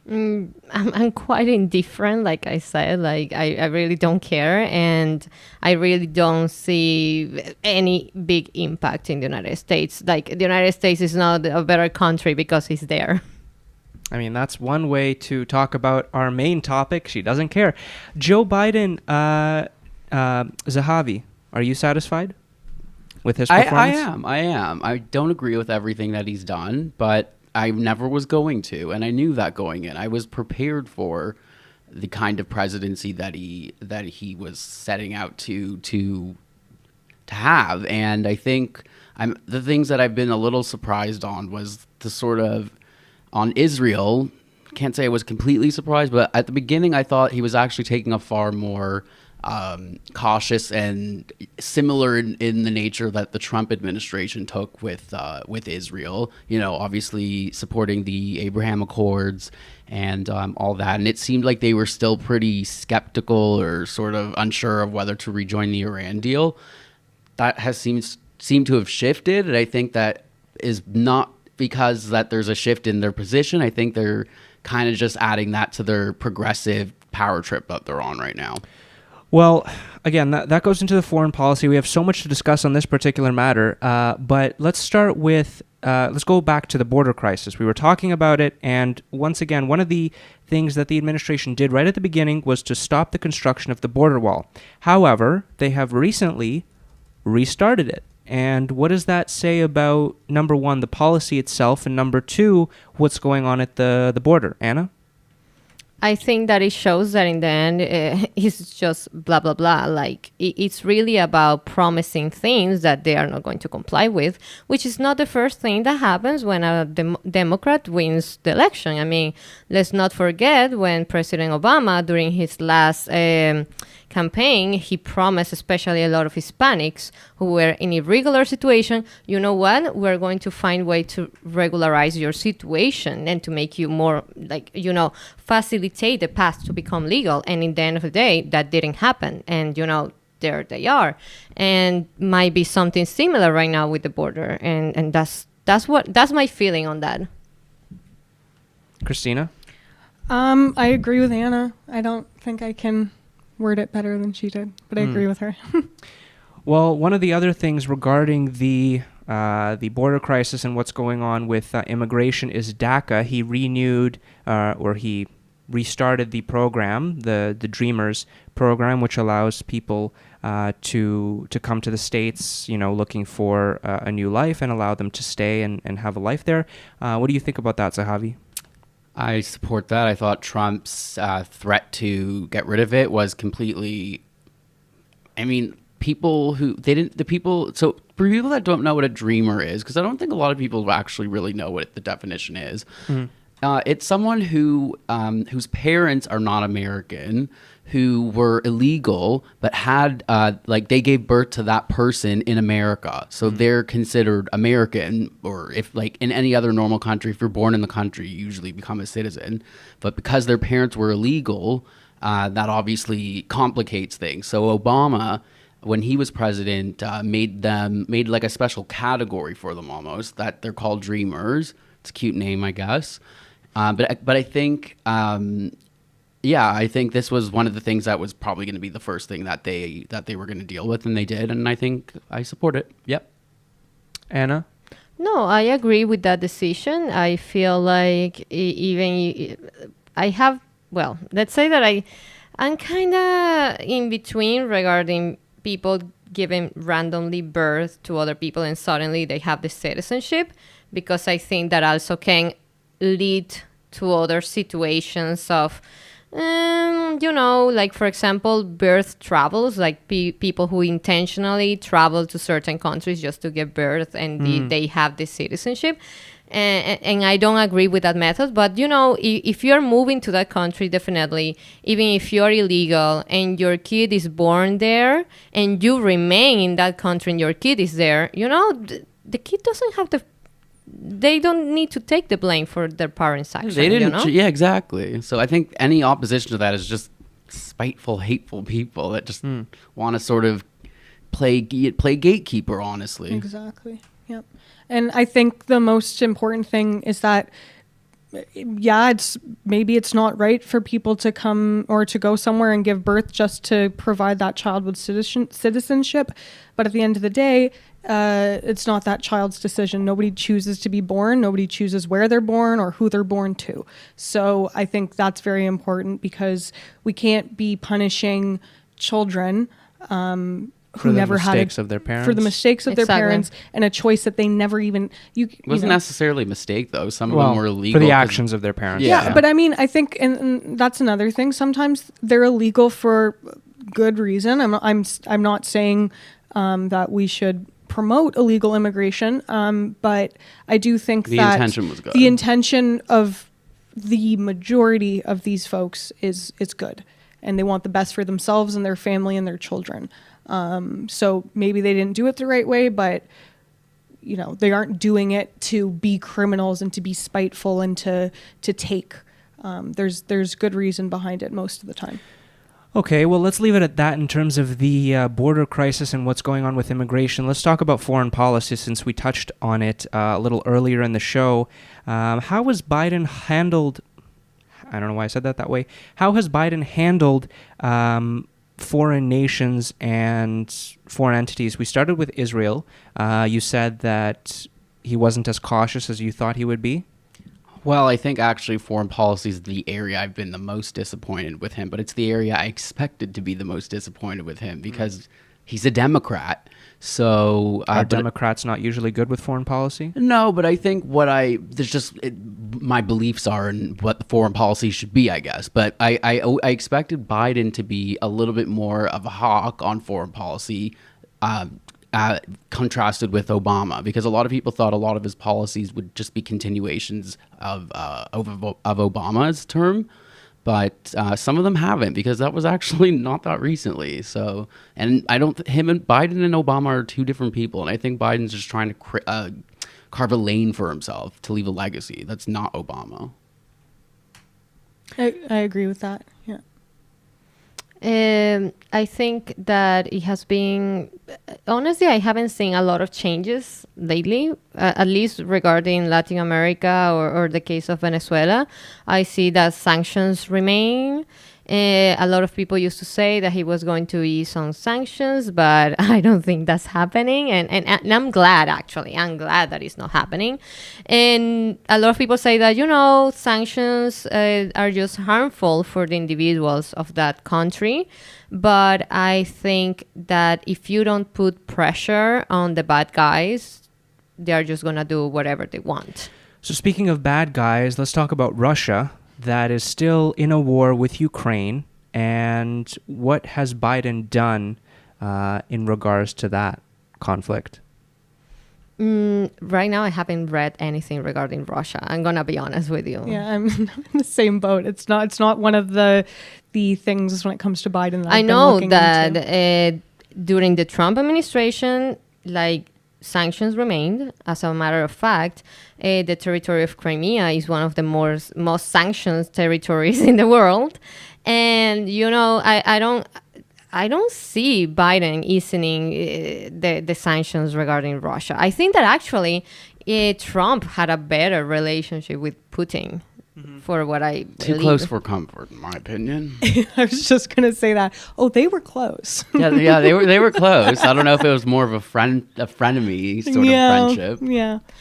I'm quite indifferent, like I said. I really don't care, and I really don't see any big impact in the United States. The United States is not a better country because he's there. I mean, that's one way to talk about our main topic. She doesn't care. Joe Biden, Zehavi, are you satisfied with his performance? I am. I don't agree with everything that he's done, but I never was going to, and I knew that going in. I was prepared for the kind of presidency that he was setting out to have, and I think the things that I've been a little surprised on was the sort of on Israel. Can't say I was completely surprised, but at the beginning I thought he was actually taking a far more cautious and similar in the nature that the Trump administration took with Israel. You know, obviously supporting the Abraham Accords and all that. And it seemed like they were still pretty skeptical or sort of unsure of whether to rejoin the Iran deal. That has seemed to have shifted, and I think that is not because that there's a shift in their position. I think they're kind of just adding that to their progressive power trip that they're on right now. Well, again, that goes into the foreign policy. We have so much to discuss on this particular matter, but let's start with, let's go back to the border crisis. We were talking about it, and once again, one of the things that the administration did right at the beginning was to stop the construction of the border wall. However, they have recently restarted it. And what does that say about, number one, the policy itself, and number two, what's going on at the border? Anna? I think that it shows that in the end, it's just blah, blah, blah. Like, it's really about promising things that they are not going to comply with, which is not the first thing that happens when a Democrat wins the election. I mean, let's not forget when President Obama, during his last campaign, he promised especially a lot of Hispanics who were in irregular situation, you know what, we're going to find way to regularize your situation and to make you more, like, you know, facilitate the path to become legal. And in the end of the day, that didn't happen. And, you know, there they are. And might be something similar right now with the border. And that's my feeling on that. Christina? I agree with Anna. I don't think I can word it better than she did, but I agree with her. Well, one of the other things regarding the border crisis and what's going on with immigration is DACA. He renewed or he restarted the program, the Dreamers program, which allows people to come to the States, you know, looking for a new life and allow them to stay and have a life there. What do you think about that, Zehavi? I support that. I thought Trump's threat to get rid of it was completely, I mean, so for people that don't know what a dreamer is, because I don't think a lot of people actually really know what the definition is. Mm-hmm. It's someone who whose parents are not American, who were illegal, but had they gave birth to that person in America, so they're considered American. Or if like in any other normal country, if you're born in the country, you usually become a citizen. But because their parents were illegal, that obviously complicates things. So Obama, when he was president, made like a special category for them almost, that they're called Dreamers. It's a cute name, I guess. But I think, I think this was one of the things that was probably going to be the first thing that they were going to deal with, and they did, and I think I support it. Yep. Anna? No, I agree with that decision. I feel like let's say that I'm kind of in between regarding people giving randomly birth to other people and suddenly they have the citizenship, because I think that also can lead to other situations of, like, for example, birth travels, like people who intentionally travel to certain countries just to give birth and they have the citizenship. And I don't agree with that method. But, if you're moving to that country, definitely, even if you're illegal and your kid is born there and you remain in that country and your kid is there, the kid doesn't have they don't need to take the blame for their parents' action. They didn't. Yeah, exactly. So I think any opposition to that is just spiteful, hateful people that just want to sort of play gatekeeper, honestly. Exactly. Yep. And I think the most important thing is that, it's not right for people to come or to go somewhere and give birth just to provide that child with citizenship. But at the end of the day, it's not that child's decision. Nobody chooses to be born. Nobody chooses where they're born or who they're born to. So I think that's very important, because we can't be punishing children who never had mistakes of their parents. for the mistakes of their Exactly. parents and a choice that they never even It wasn't necessarily a mistake, though. Some of them were illegal. for the 'cause- actions of their parents. Yeah, but I mean, I think, and that's another thing. Sometimes they're illegal for good reason. I'm not saying that we should promote illegal immigration, but I do think The that intention was good. the intention of the majority of these folks is good, and they want the best for themselves and their family and their children. So maybe they didn't do it the right way, but they aren't doing it to be criminals and to be spiteful and to take. There's good reason behind it most of the time. Okay, well, let's leave it at that in terms of the border crisis and what's going on with immigration. Let's talk about foreign policy since we touched on it a little earlier in the show. How has Biden handled... I don't know why I said that way. How has Biden handled foreign nations and foreign entities? We started with Israel. You said that he wasn't as cautious as you thought he would be. Well, I think actually foreign policy is the area I've been the most disappointed with him, but it's the area I expected to be the most disappointed with him because he's a Democrat. So Are Democrats not usually good with foreign policy? No, but I think my beliefs are in what the foreign policy should be, I guess. But I expected Biden to be a little bit more of a hawk on foreign policy, contrasted with Obama, because a lot of people thought a lot of his policies would just be continuations of Obama's term. But some of them haven't, because that was actually not that recently. So, and him and Biden and Obama are two different people. And I think Biden's just trying to carve a lane for himself to leave a legacy. That's not Obama. I agree with that. Yeah. I think that it has been, honestly, I haven't seen a lot of changes lately, at least regarding Latin America or the case of Venezuela. I see that sanctions remain. A lot of people used to say that he was going to ease on sanctions, but I don't think that's happening. And I'm glad, actually. I'm glad that it's not happening. And a lot of people say that, sanctions are just harmful for the individuals of that country. But I think that if you don't put pressure on the bad guys, they're just going to do whatever they want. So speaking of bad guys, let's talk about Russia. That is still in a war with Ukraine, and what has Biden done in regards to that conflict? Right now, I haven't read anything regarding Russia. I'm gonna be honest with you. Yeah, I'm in the same boat. It's not one of the things when it comes to Biden that I I've know been looking that into. During the Trump administration, sanctions remained. As a matter of fact, the territory of Crimea is one of the most sanctioned territories in the world. And, I don't see Biden easing the sanctions regarding Russia. I think that actually Trump had a better relationship with Putin. For what I Too believe. close for comfort, in my opinion. I was just gonna say that. Oh, they were close. yeah, they were close. I don't know if it was more of a frenemy sort of friendship,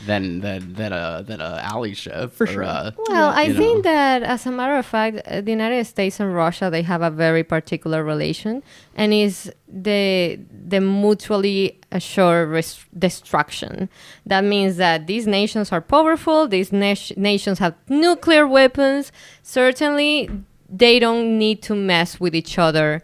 than a allyship. For sure. Well, I think that, as a matter of fact, the United States and Russia, they have a very particular relation, and is the mutually assured destruction. That means that these nations are powerful. These nations have nuclear weapons. Certainly, they don't need to mess with each other,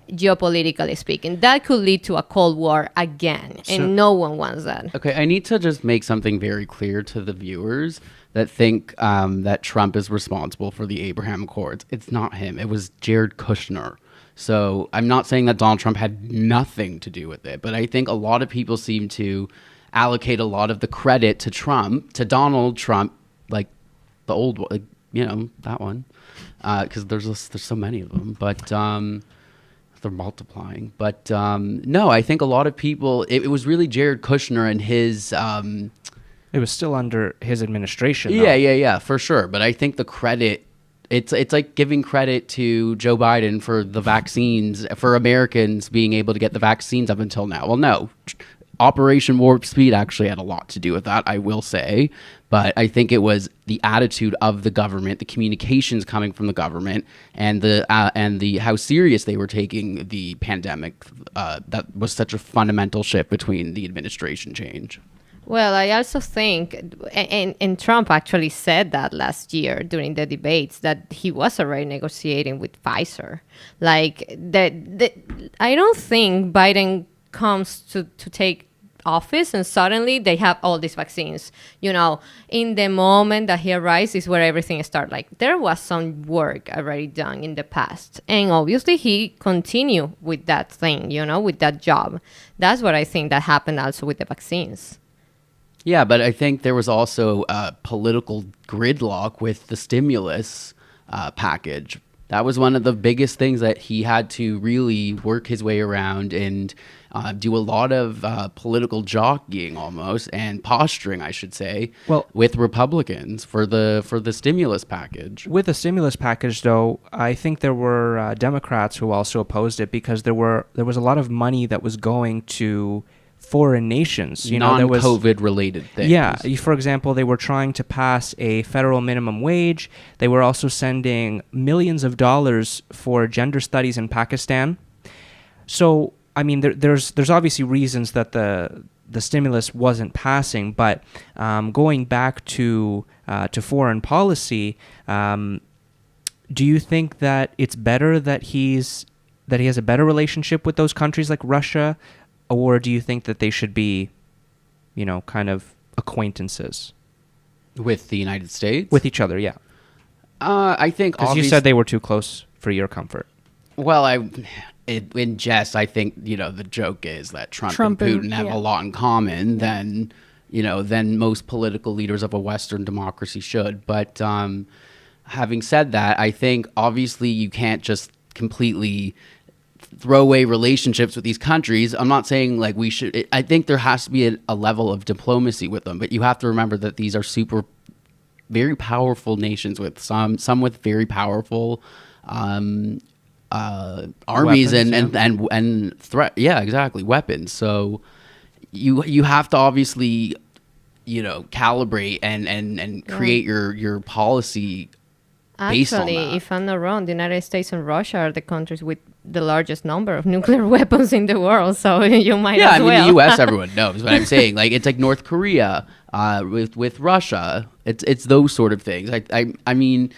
geopolitically speaking. That could lead to a Cold War again, and no one wants that. Okay, I need to just make something very clear to the viewers that think that Trump is responsible for the Abraham Accords. It's not him. It was Jared Kushner. So I'm not saying that Donald Trump had nothing to do with it, but I think a lot of people seem to allocate a lot of the credit to Donald Trump, like the old one, that one, because there's so many of them, but they're multiplying. But no, I think a lot of people, it was really Jared Kushner and his... It was still under his administration, though. Yeah, for sure. But I think the credit... It's like giving credit to Joe Biden for the vaccines, for Americans being able to get the vaccines up until now. Well, no. Operation Warp Speed actually had a lot to do with that, I will say. But I think it was the attitude of the government, the communications coming from the government, and the how serious they were taking the pandemic. That was such a fundamental shift between the administration change. Well, I also think, and Trump actually said that last year during the debates, that he was already negotiating with Pfizer. Like, I don't think Biden comes to take office and suddenly they have all these vaccines. You know, in the moment that he arrives is where everything starts. Like, there was some work already done in the past. And obviously he continued with that thing, you know, with that job. That's what I think that happened also with the vaccines. Yeah, but I think there was also a political gridlock with the stimulus package. That was one of the biggest things that he had to really work his way around and do a lot of political jockeying almost, and posturing, I should say, with Republicans for the stimulus package. With the stimulus package, though, I think there were Democrats who also opposed it because there was a lot of money that was going to foreign nations, you know, there was non-COVID related things. Yeah, for example, they were trying to pass a federal minimum wage. They were also sending millions of dollars for gender studies in Pakistan. So, I mean, there's obviously reasons that the stimulus wasn't passing, but going back to foreign policy, do you think that it's better that he has a better relationship with those countries like Russia? Or do you think that they should be, you know, kind of acquaintances? With the United States? With each other, yeah. I think because you said they were too close for your comfort. Well, in jest, I think, you know, the joke is that Trump and Putin have a lot in common than most political leaders of a Western democracy should. But having said that, I think obviously you can't just completely throwaway relationships with these countries. I'm not saying like we should. I think there has to be a level of diplomacy with them, but you have to remember that these are very powerful nations with some with very powerful armies weapons, and threat. Yeah, exactly, weapons. So you have to obviously, you know, calibrate and create your policy. Actually, if I'm not wrong, the United States and Russia are the countries with the largest number of nuclear weapons in the world, so you might as well. Yeah, I mean, the U.S., everyone knows, but I'm saying, like, it's like North Korea with Russia. It's those sort of things. I mean,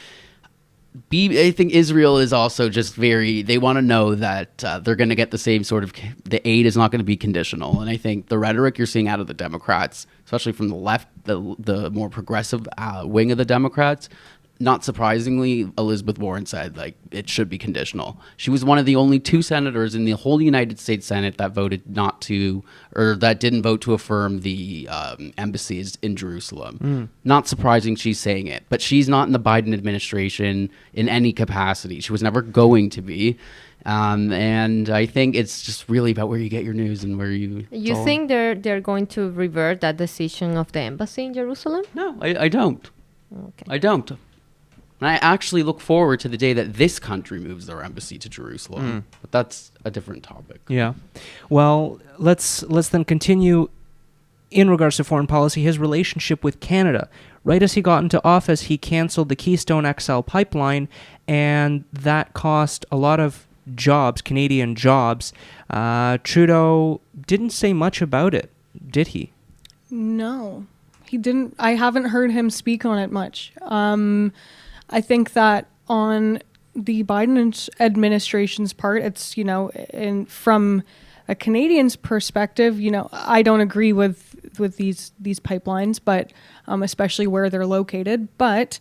I think Israel is also just they want to know that they're going to get the same sort of, the aid is not going to be conditional. And I think the rhetoric you're seeing out of the Democrats, especially from the left, the more progressive wing of the Democrats, not surprisingly, Elizabeth Warren said, like, it should be conditional. She was one of the only 2 senators in the whole United States Senate that that didn't vote to affirm the embassies in Jerusalem. Not surprising she's saying it, but she's not in the Biden administration in any capacity. She was never going to be. And I think it's just really about where you get your news and where you... You think they're going to revert that decision of the embassy in Jerusalem? No, I don't. Okay. I don't. And I actually look forward to the day that this country moves their embassy to Jerusalem. But that's a different topic. Yeah. Well, let's then continue in regards to foreign policy, his relationship with Canada. Right as he got into office, he canceled the Keystone XL pipeline, and that cost a lot of jobs, Canadian jobs. Trudeau didn't say much about it, did he? No, he didn't. I haven't heard him speak on it much. I think that on the Biden administration's part, it's, you know, from a Canadian's perspective, you know, I don't agree with these pipelines, but especially where they're located. But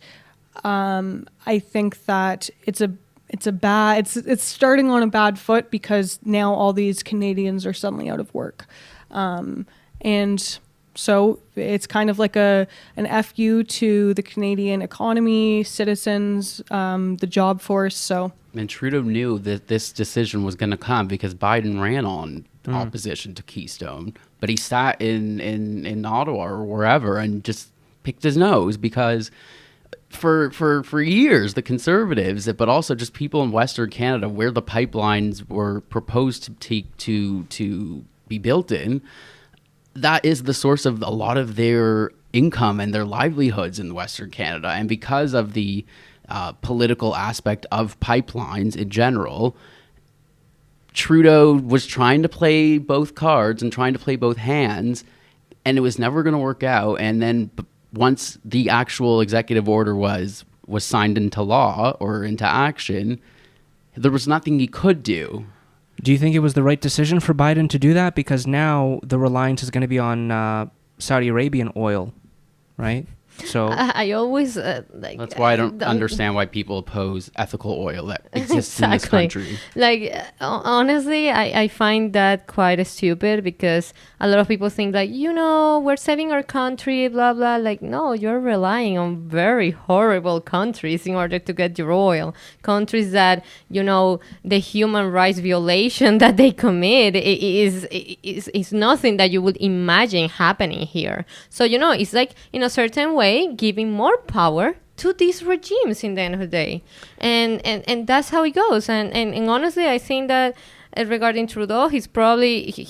I think that it's starting on a bad foot because now all these Canadians are suddenly out of work, and so it's kind of like an FU to the Canadian economy, citizens, the job force. So, and Trudeau knew that this decision was going to come because Biden ran on opposition to Keystone, but he sat in Ottawa or wherever and just picked his nose because for years the Conservatives, but also just people in Western Canada where the pipelines were proposed to be built in, that is the source of a lot of their income and their livelihoods in Western Canada. And because of the political aspect of pipelines in general, Trudeau was trying to play both cards and trying to play both hands, and it was never going to work out. And then once the actual executive order was signed into law or into action, there was nothing he could do. Do you think it was the right decision for Biden to do that? Because now the reliance is going to be on Saudi Arabian oil, right? So I always that's why I don't understand why people oppose ethical oil that exists in this Exactly. country. Like, honestly, I find that quite stupid, because a lot of people think like, we're saving our country, blah, blah. Like, no, you're relying on very horrible countries in order to get your oil. Countries that, the human rights violation that they commit is nothing that you would imagine happening here. So, it's like, in a certain way, giving more power to these regimes in the end of the day, and that's how it goes. And honestly, I think that regarding Trudeau, he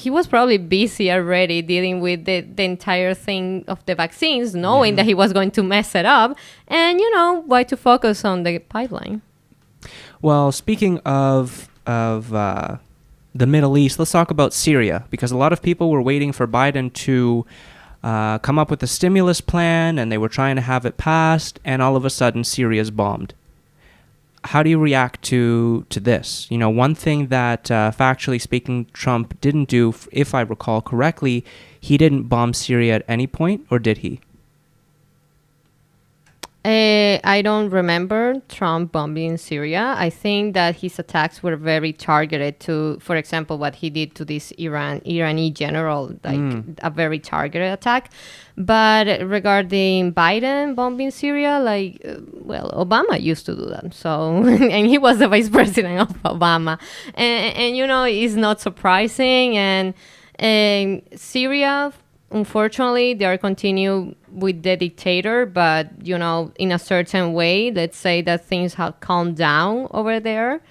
was probably busy already dealing with the entire thing of the vaccines, knowing that he was going to mess it up, and why to focus on the pipeline. Well, speaking of the Middle East, let's talk about Syria, because a lot of people were waiting for Biden to come up with a stimulus plan, and they were trying to have it passed, and all of a sudden Syria's bombed. How do you react to this? One thing that, factually speaking, Trump didn't do, if I recall correctly, he didn't bomb Syria at any point, or did he? I don't remember Trump bombing Syria. I think that his attacks were very targeted to, for example, what he did to this Iranian general, like a very targeted attack. But regarding Biden bombing Syria, Obama used to do that. So, and he was the vice president of Obama. And it's not surprising. And Syria, unfortunately, they are continue with the dictator, but in a certain way, let's say that things have calmed down over there.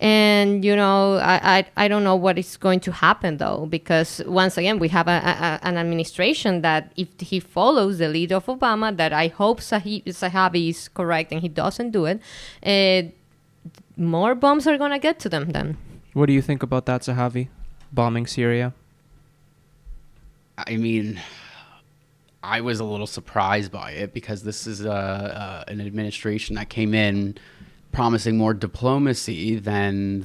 And I don't know what is going to happen, though, because once again we have an administration that, if he follows the lead of Obama, that I hope Zehavi is correct and he doesn't do it, more bombs are gonna get to them then. What do you think about that, Zehavi? Bombing Syria? I mean, I was a little surprised by it, because this is an administration that came in promising more diplomacy than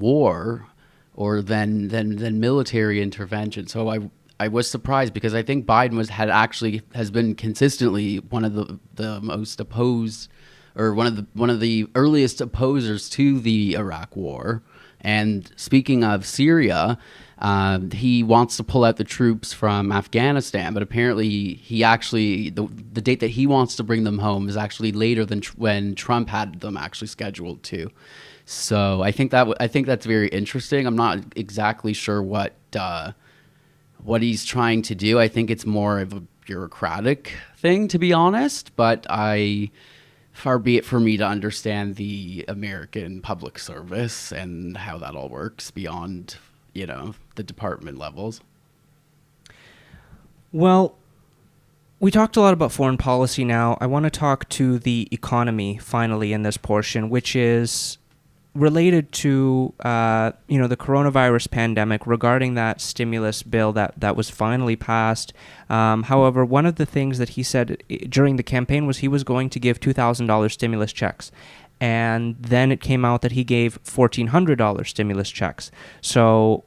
war or than military intervention. So I was surprised, because I think Biden has been consistently one of the most opposed, or one of the earliest opposers to the Iraq War. And speaking of Syria, he wants to pull out the troops from Afghanistan, but apparently he actually, the date that he wants to bring them home is actually later than when Trump had them actually scheduled to. So I think that's very interesting. I'm not exactly sure what he's trying to do. I think it's more of a bureaucratic thing, to be honest, but far be it for me to understand the American public service and how that all works beyond, the department levels. Well, we talked a lot about foreign policy now. I want to talk to the economy finally in this portion, which is related to, the coronavirus pandemic, regarding that stimulus bill that was finally passed. However, one of the things that he said during the campaign was he was going to give $2,000 stimulus checks. And then it came out that he gave $1,400 stimulus checks. So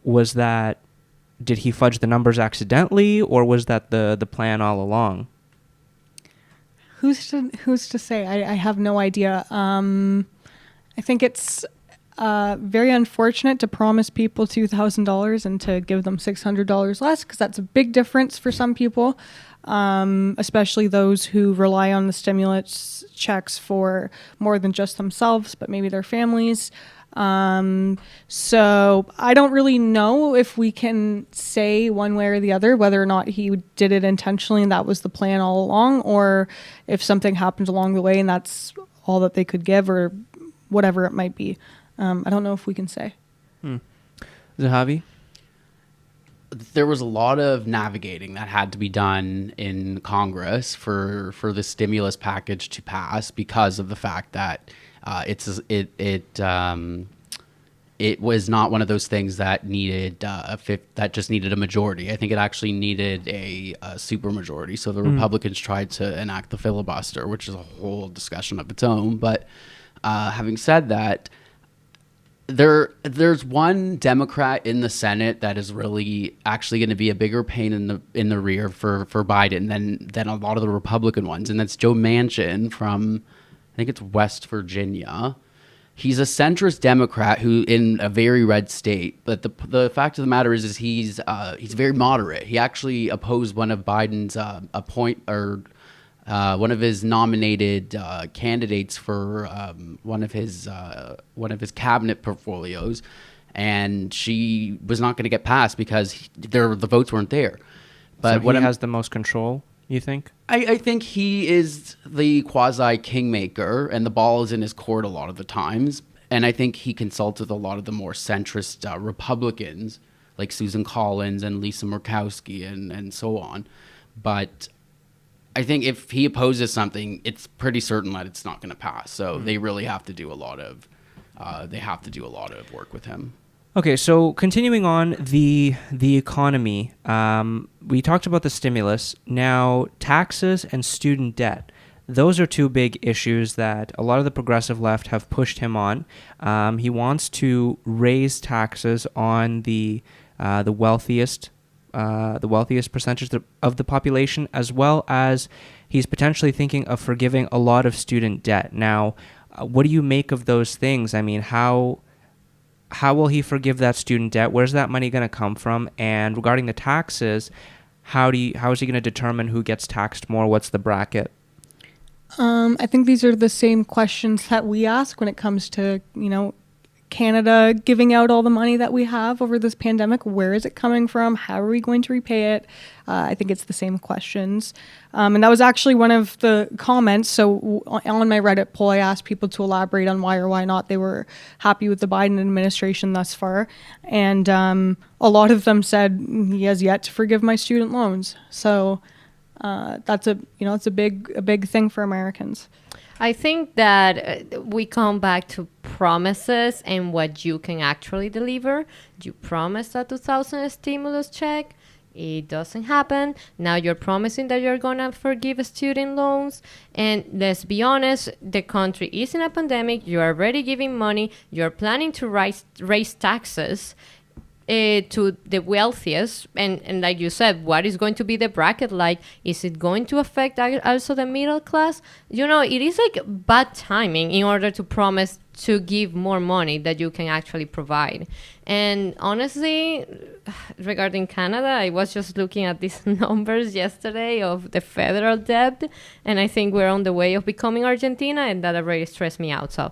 did he fudge the numbers accidentally, or was that the plan all along? Who's to say? I have no idea. I think it's very unfortunate to promise people $2,000 and to give them $600 less, because that's a big difference for some people, especially those who rely on the stimulus checks for more than just themselves, but maybe their families. So I don't really know if we can say one way or the other whether or not he did it intentionally and that was the plan all along, or if something happened along the way and that's all that they could give, or whatever it might be. I don't know if we can say. Zehavi? there was a lot of navigating that had to be done in Congress for the stimulus package to pass because of the fact that it was not one of those things that needed that just needed a majority. I think it actually needed a supermajority. So the Republicans tried to enact the filibuster, which is a whole discussion of its own. But having said that, there's one Democrat in the Senate that is really actually going to be a bigger pain in the rear for Biden than a lot of the Republican ones, and that's Joe Manchin from, I think it's West Virginia. He's a centrist Democrat who in a very red state, but the fact of the matter is he's very moderate. He actually opposed one of Biden's one of his nominated candidates for one of his cabinet portfolios, and she was not going to get passed because the votes weren't there. But so he has the most control, you think? I think he is the quasi kingmaker, and the ball is in his court a lot of the times. And I think he consulted a lot of the more centrist Republicans, like Susan Collins and Lisa Murkowski and so on. But I think if he opposes something, it's pretty certain that it's not going to pass. So they really have to do a lot of work with him. Okay, so continuing on the economy, we talked about the stimulus. Now, taxes and student debt. Those are two big issues that a lot of the progressive left have pushed him on. He wants to raise taxes on the wealthiest percentage of the population, as well as he's potentially thinking of forgiving a lot of student debt. Now, what do you make of those things? I mean, how will he forgive that student debt? Where's that money going to come from? And regarding the taxes, how is he going to determine who gets taxed more? What's the bracket? I think these are the same questions that we ask when it comes to, Canada giving out all the money that we have over this pandemic. Where is it coming from? How are we going to repay it? I think it's the same questions. And that was actually one of the comments. So on my Reddit poll, I asked people to elaborate on why or why not they were happy with the Biden administration thus far. And a lot of them said he has yet to forgive my student loans. So that's it's a big thing for Americans. I think that we come back to promises and what you can actually deliver. You promised a 2,000 stimulus check. It doesn't happen. Now you're promising that you're going to forgive student loans. And let's be honest, the country is in a pandemic. You're already giving money. You're planning to raise taxes to the wealthiest, and like you said, what is going to be the bracket like? Is it going to affect also the middle class? It is like bad timing in order to promise to give more money that you can actually provide. And honestly, regarding Canada, I was just looking at these numbers yesterday of the federal debt, and I think we're on the way of becoming Argentina, and that already stressed me out. So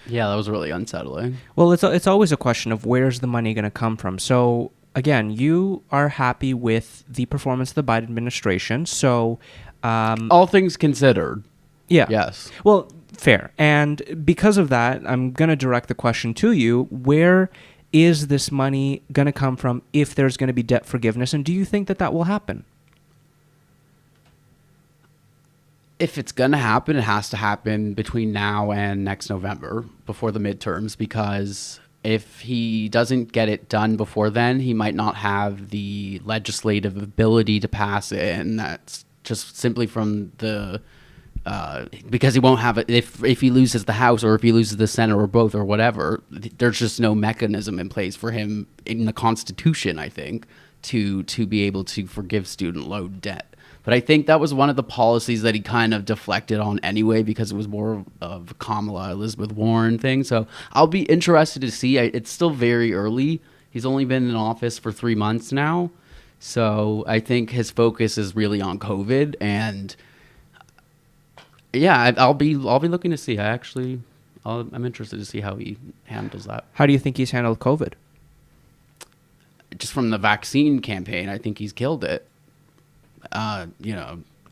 Yeah, that was really unsettling. Well, it's always a question of where's the money going to come from. So, again, you are happy with the performance of the Biden administration. So, all things considered. Yeah. Yes. Well, fair. And because of that, I'm going to direct the question to you. Where is this money going to come from if there's going to be debt forgiveness? And do you think that will happen? If it's going to happen, it has to happen between now and next November, before the midterms, because if he doesn't get it done before then, he might not have the legislative ability to pass it. And that's just simply from the because he won't have it. If he loses the House, or if he loses the Senate, or both, or whatever, there's just no mechanism in place for him in the Constitution, I think, to be able to forgive student loan debt. But I think that was one of the policies that he kind of deflected on anyway, because it was more of a Kamala, Elizabeth Warren thing. So I'll be interested to see. It's still very early. He's only been in office for 3 months now. So I think his focus is really on COVID. And yeah, I'll be looking to see. I'm interested to see how he handles that. How do you think he's handled COVID? Just from the vaccine campaign, I think he's killed it. I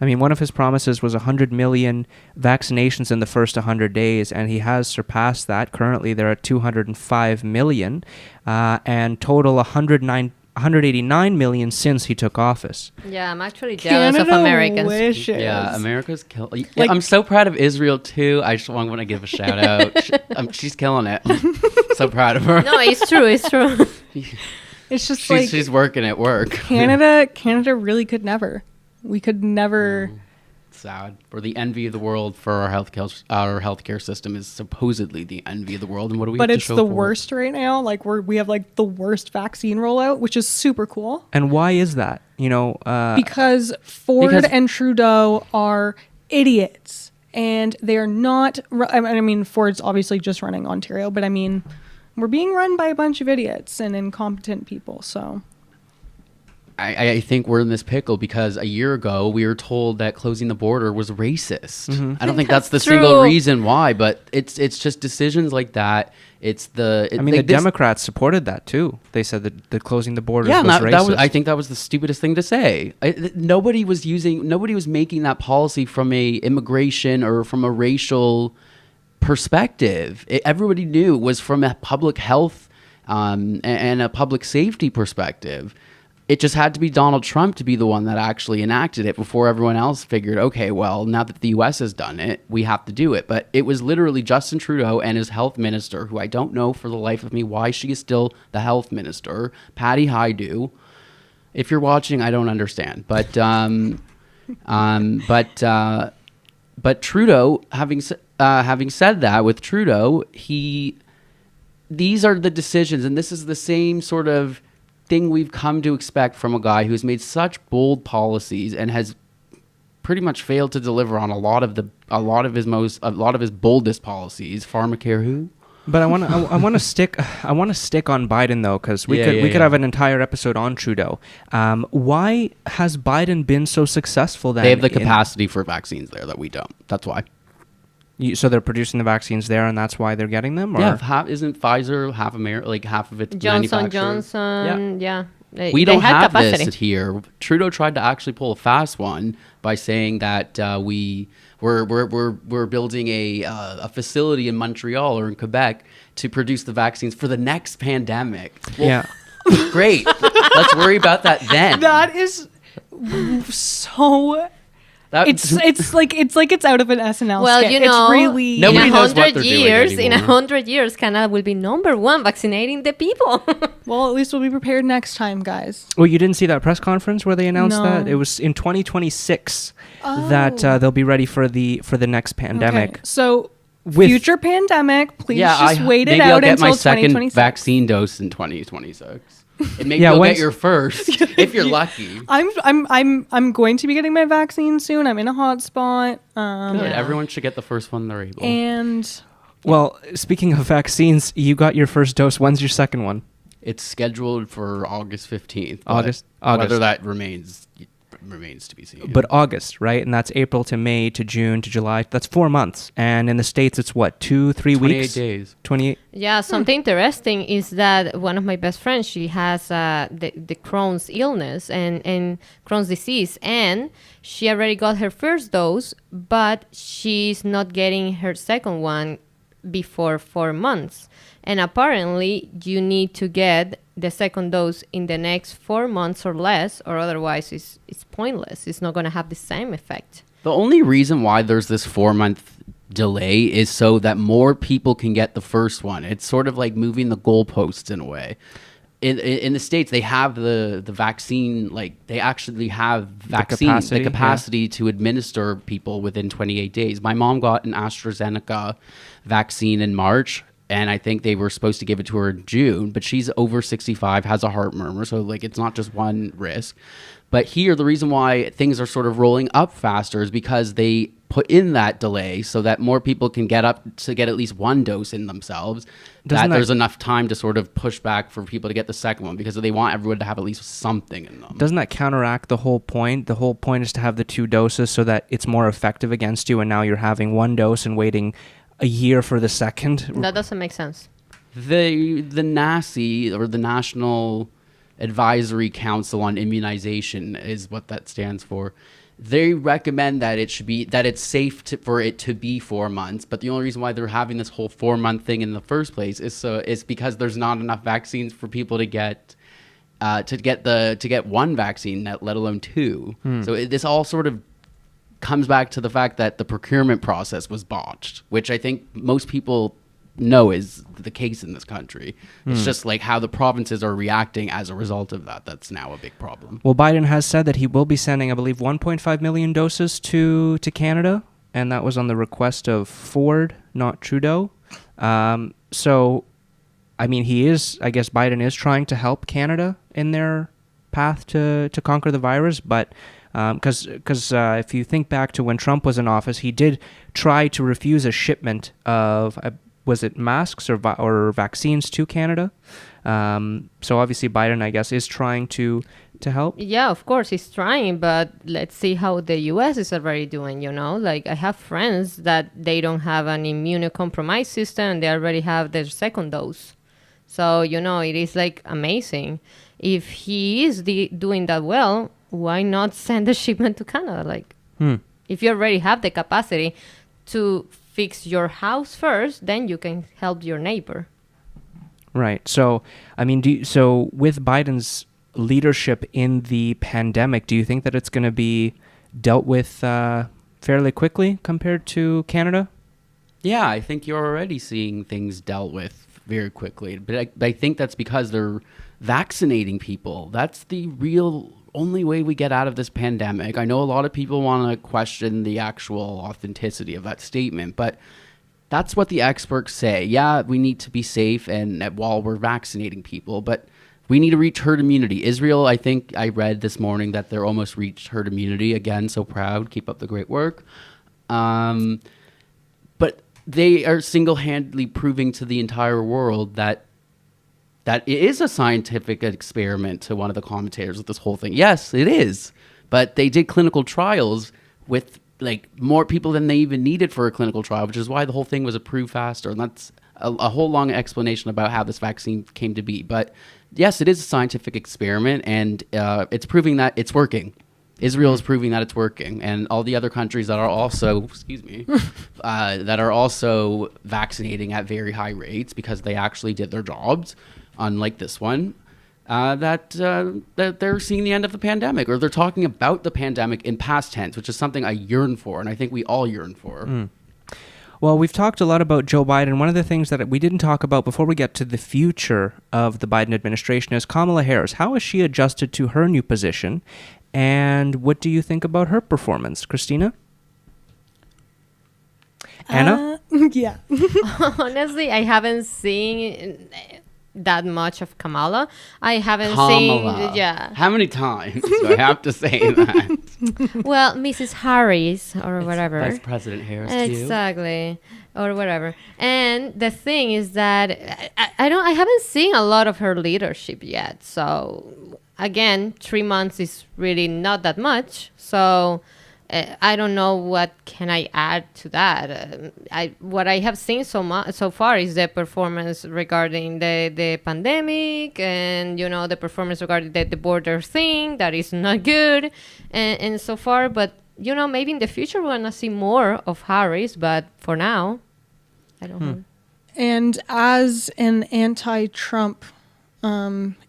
mean, one of his promises was 100 million vaccinations in the first 100 days, and he has surpassed that. Currently, they're at 205 million, and total 109 189 million since he took office. Yeah, I'm actually jealous of Canada Americans. wishes. Yeah, America's killing. I'm so proud of Israel too. I just want to give a shout out. She's killing it. So proud of her. No, it's true. It's true. It's just like She's working at work. Canada really could never. We could never. Sad. We're the envy of the world for our healthcare system is supposedly the envy of the world, and what do we? But have to it's show the for it? worst right now. Like we have like the worst vaccine rollout, which is super cool. And why is that? Because Ford and Trudeau are idiots, and they are not. I mean, Ford's obviously just running Ontario, but I mean, we're being run by a bunch of idiots and incompetent people. So. I think we're in this pickle because a year ago we were told that closing the border was racist. Mm-hmm. I don't think that's the True. single reason why, but it's just decisions like that. The Democrats supported that too. They said that the closing the borders yeah, was racist. I think that was the stupidest thing to say. Nobody was making that policy from a immigration or from a racial perspective. Everybody knew it was from a public health and a public safety perspective. It just had to be Donald Trump to be the one that actually enacted it before everyone else figured, okay, well, now that the U.S. has done it, we have to do it. But it was literally Justin Trudeau and his health minister, who I don't know for the life of me why she is still the health minister, Patty Hydu. If you're watching, I don't understand. But Trudeau, having said that, with Trudeau, these are the decisions, and this is the same sort of thing we've come to expect from a guy who's made such bold policies and has pretty much failed to deliver on a lot of his boldest policies. Pharmacare, who? But I want to stick on Biden though, because we could have an entire episode on Trudeau. Why has Biden been so successful then? They have the capacity for vaccines there that we don't. That's why. So they're producing the vaccines there, and that's why they're getting them? Or? Yeah, isn't Pfizer half of its Johnson manufactured? Johnson, yeah. We don't have capacity. this here. Trudeau tried to actually pull a fast one by saying that we're building a facility in Montreal or in Quebec to produce the vaccines for the next pandemic. Well, Yeah. great. Let's worry about that then. That is so. It's like it's out of an SNL Well, skit. you know, it's really Nobody in knows what 100 they're doing years, in anymore. 100 years, Canada will be number one vaccinating the people. well. At least we'll be prepared next time, guys. Well, you didn't see that press conference where they announced No. that? It was in 2026 that they'll be ready for the next pandemic. Okay. So With- future pandemic, please Yeah, just wait it maybe out I'll get until my second 2026. vaccine dose in 2026. And maybe Yeah, you'll get once- your first if you're lucky. I'm going to be getting my vaccine soon. I'm in a hot spot. Good. Everyone should get the first one they're able. And Well, speaking of vaccines, you got your first dose. When's your second one? It's scheduled for August 15th. but August. Whether that remains to be seen. But August, right? And that's April to May to June to July. That's 4 months. And in the States, it's what, 2-3 weeks? 28 days. 28. Yeah, something interesting is that one of my best friends, she has the Crohn's illness and Crohn's disease, and she already got her first dose, but she's not getting her second one before 4 months. And apparently, you need to get the second dose in the next 4 months or less, or otherwise it's pointless. It's not going to have the same effect. The only reason why there's this 4-month delay is so that more people can get the first one. It's sort of like moving the goalposts in a way. In the States, they have the vaccine, like they actually have the capacity to administer people within 28 days. My mom got an AstraZeneca vaccine in March, and I think they were supposed to give it to her in June, but she's over 65, has a heart murmur, so like it's not just one risk. But here, the reason why things are sort of rolling up faster is because they put in that delay so that more people can get at least one dose in themselves. There's enough time to sort of push back for people to get the second one because they want everyone to have at least something in them. Doesn't that counteract the whole point? The whole point is to have the 2 doses so that it's more effective against you, and now you're having 1 dose and waiting a year for the second. That doesn't make sense. The NACI, or the National Advisory Council on Immunization, is what that stands for. They recommend that it's safe for it to be 4 months, but the only reason why they're having this whole 4-month thing in the first place is because there's not enough vaccines for people to get to get one vaccine, let alone two. So this all sort of comes back to the fact that the procurement process was botched, which I think most people know is the case in this country. It's just like how the provinces are reacting as a result of that. That's now a big problem. Well, Biden has said that he will be sending, I believe, 1.5 million doses to Canada, and that was on the request of Ford, not Trudeau. So, I mean, Biden is trying to help Canada in their path to conquer the virus, but because if you think back to when Trump was in office, he did try to refuse a shipment of was it masks or vaccines to Canada? So obviously Biden, I guess, is trying to help. Yeah, of course he's trying, but let's see how the U.S. is already doing, Like I have friends that they don't have an immunocompromised system and they already have their second dose. So, it is like amazing. If he is doing that well, why not send a shipment to Canada? If you already have the capacity to fix your house first, then you can help your neighbor. Right. So, I mean, so with Biden's leadership in the pandemic, do you think that it's going to be dealt with fairly quickly compared to Canada? Yeah, I think you're already seeing things dealt with very quickly. But I think that's because they're vaccinating people. That's the real only way we get out of this pandemic. I know a lot of people want to question the actual authenticity of that statement, but that's what the experts say. Yeah, we need to be safe and while we're vaccinating people, but we need to reach herd immunity. Israel, I think I read this morning that they're almost reached herd immunity. Again, so proud. Keep up the great work. But they are single-handedly proving to the entire world that it is a scientific experiment, to one of the commentators with this whole thing. Yes, it is. But they did clinical trials with more people than they even needed for a clinical trial, which is why the whole thing was approved faster. And that's a whole long explanation about how this vaccine came to be. But yes, it is a scientific experiment, and it's proving that it's working. Israel is proving that it's working, and all the other countries that are also, that are also vaccinating at very high rates because they actually did their jobs, unlike this one, that they're seeing the end of the pandemic, or they're talking about the pandemic in past tense, which is something I yearn for, and I think we all yearn for. Well, we've talked a lot about Joe Biden. One of the things that we didn't talk about before we get to the future of the Biden administration is Kamala Harris. How has she adjusted to her new position, and what do you think about her performance, Christina? Anna? Yeah. Honestly, I haven't seen that much of Kamala. I haven't Kamala. seen, yeah. How many times do I have to say that? Well, Mrs. Harris or whatever. Vice President Harris too. Exactly, or whatever. And the thing is that I haven't seen a lot of her leadership yet. So again, 3 months is really not that much. So I don't know what can I add to that. What I have seen so far is the performance regarding the pandemic, and the performance regarding the border thing that is not good, and so far. But maybe in the future we're gonna see more of Harris. But for now, I don't know. And as an anti-Trump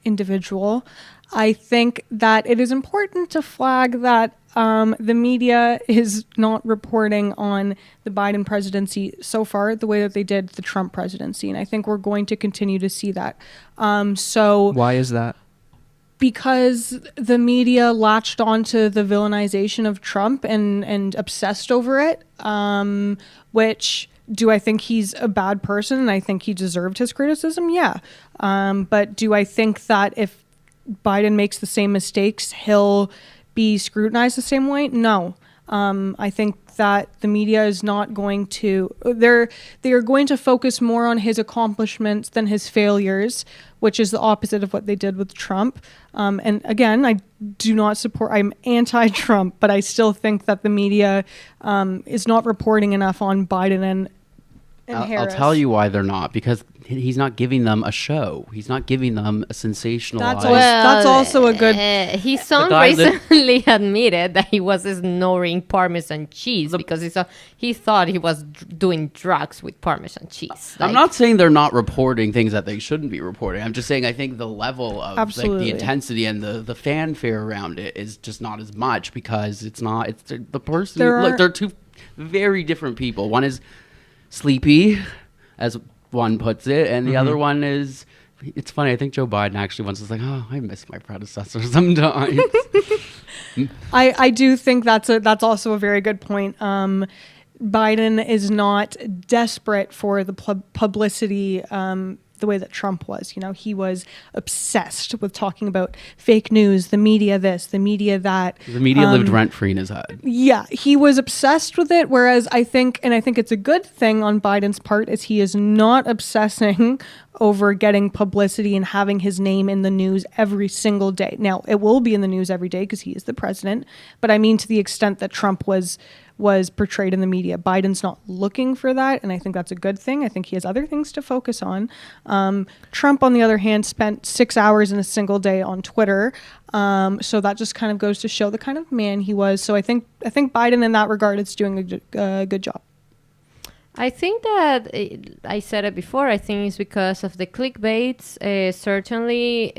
individual, I think that it is important to flag that the media is not reporting on the Biden presidency so far the way that they did the Trump presidency. And I think we're going to continue to see that. So why is that? Because the media latched onto the villainization of Trump and obsessed over it, which... Do I think he's a bad person and I think he deserved his criticism? Yeah. But do I think that if Biden makes the same mistakes, he'll be scrutinized the same way? No. I think that the media is not going to... They are going to focus more on his accomplishments than his failures, which is the opposite of what they did with Trump. And again, I do not support... I'm anti-Trump, but I still think that the media is not reporting enough on Biden and And I'll Harris. tell you why they're not, because he's not giving them a show. He's not giving them a sensationalized. That's also a good. His son guy recently admitted that he was snoring Parmesan cheese because he thought he was doing drugs with Parmesan cheese. I'm not saying they're not reporting things that they shouldn't be reporting. I'm just saying I think the level of like, the intensity and the fanfare around it is just not as much, because it's the person. They're two very different people. One is sleepy, as one puts it, and the other one is, it's funny, I think Joe Biden actually once was like, oh, I miss my predecessor sometimes. I do think that's also a very good point. Biden is not desperate for the publicity the way that Trump was. You know, he was obsessed with talking about fake news, the media this, the media that. The media lived rent-free in his head. Yeah, he was obsessed with it, whereas I think it's a good thing on Biden's part, is he is not obsessing over getting publicity and having his name in the news every single day. Now, it will be in the news every day because he is the president, but I mean to the extent that Trump was portrayed in the media. Biden's not looking for that, and I think that's a good thing. I think he has other things to focus on. Trump, on the other hand, spent 6 hours in a single day on Twitter, so that just kind of goes to show the kind of man he was. So I think Biden, in that regard, is doing a good job. I think that, I said it before, I think it's because of the clickbaits. Certainly,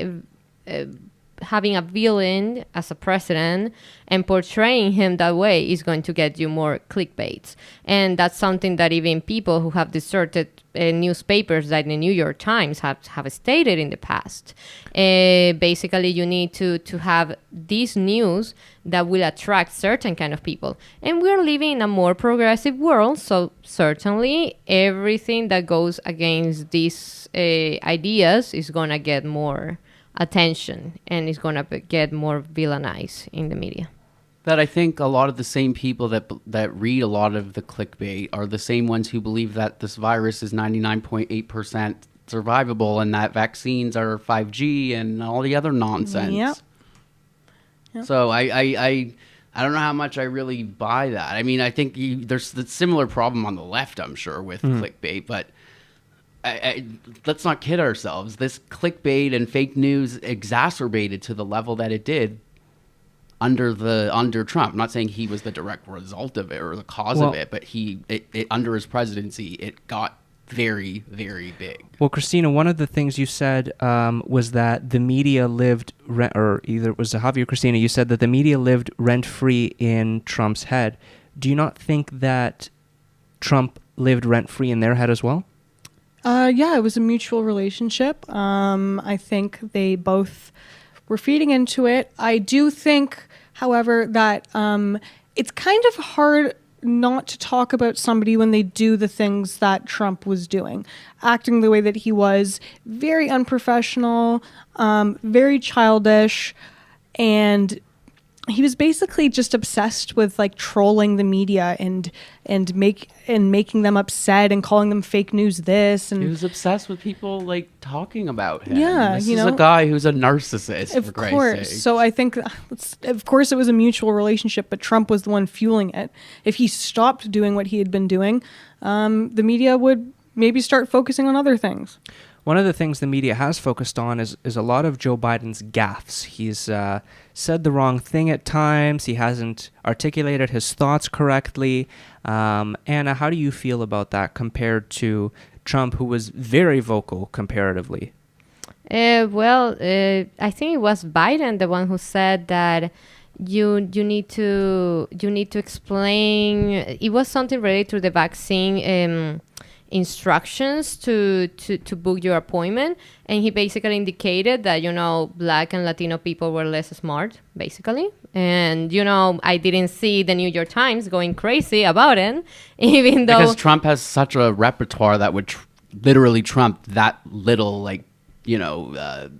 having a villain as a president and portraying him that way is going to get you more clickbaits. And that's something that even people who have deserted newspapers like the New York Times have stated in the past. Basically, you need to have this news that will attract certain kind of people. And we're living in a more progressive world, so certainly everything that goes against these ideas is going to get more attention and is going to get more villainized in the media. That I think a lot of the same people that read a lot of the clickbait are the same ones who believe that this virus is 99.8% survivable and that vaccines are 5G and all the other nonsense. Yep. So I don't know how much I really buy that. I mean, I think there's the similar problem on the left, I'm sure, with clickbait, but let's not kid ourselves. This clickbait and fake news exacerbated to the level that it did under Trump. I'm not saying he was the direct result of it or the cause of it, but it under his presidency, it got very, very big. Well, Christina, one of the things you said was that the media lived, or either it was Zehavi or Christina, you said that the media lived rent-free in Trump's head. Do you not think that Trump lived rent-free in their head as well? Yeah, it was a mutual relationship. I think they both were feeding into it. I do think, however, that it's kind of hard not to talk about somebody when they do the things that Trump was doing. Acting the way that he was, very unprofessional, very childish, and he was basically just obsessed with like trolling the media and making them upset and calling them fake news this, and he was obsessed with people like talking about him. Yeah, this is a guy who's a narcissist. Of course. So I think, of course, it was a mutual relationship, but Trump was the one fueling it. If he stopped doing what he had been doing, the media would maybe start focusing on other things. One of the things the media has focused on is a lot of Joe Biden's gaffes. He's said the wrong thing at times. He hasn't articulated his thoughts correctly. Anna, how do you feel about that compared to Trump, who was very vocal comparatively? I think it was Biden, the one who said that you need to explain. It was something related to the vaccine instructions to book your appointment, and he basically indicated that Black and Latino people were less smart, basically. And I didn't see the New York Times going crazy about it, even though because Trump has such a repertoire that would literally trump that little gaffe.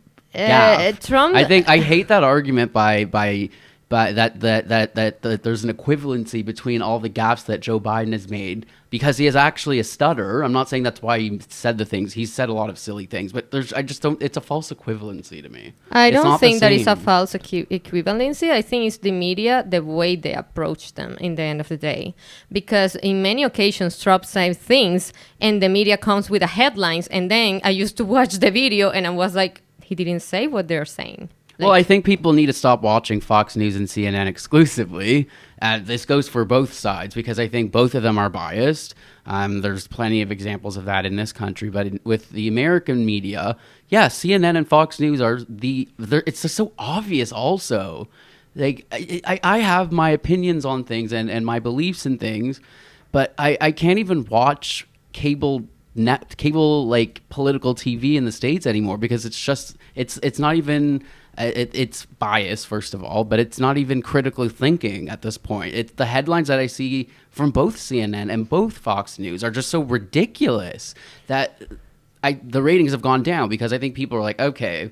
Trump. I hate that argument by but that there's an equivalency between all the gaps that Joe Biden has made, because he is actually a stutterer. I'm not saying that's why he said the things. He's said a lot of silly things, but I just don't, it's a false equivalency to me. I It's don't not the think that it's a same. false equivalency. I think it's the media, the way they approach them in the end of the day. Because in many occasions, Trump says things and the media comes with the headlines. And then I used to watch the video and I was like, he didn't say what they're saying. Well, I think people need to stop watching Fox News and CNN exclusively. This goes for both sides, because I think both of them are biased. There's plenty of examples of that in this country, but with the American media, yeah, CNN and Fox News are it's just so obvious also. Like, I have my opinions on things and my beliefs in things, but I can't even watch cable like political TV in the States anymore, because it's not even it's biased, first of all, but it's not even critically thinking at this point. It's the headlines that I see from both CNN and both Fox News are just so ridiculous that the ratings have gone down, because I think people are like, okay,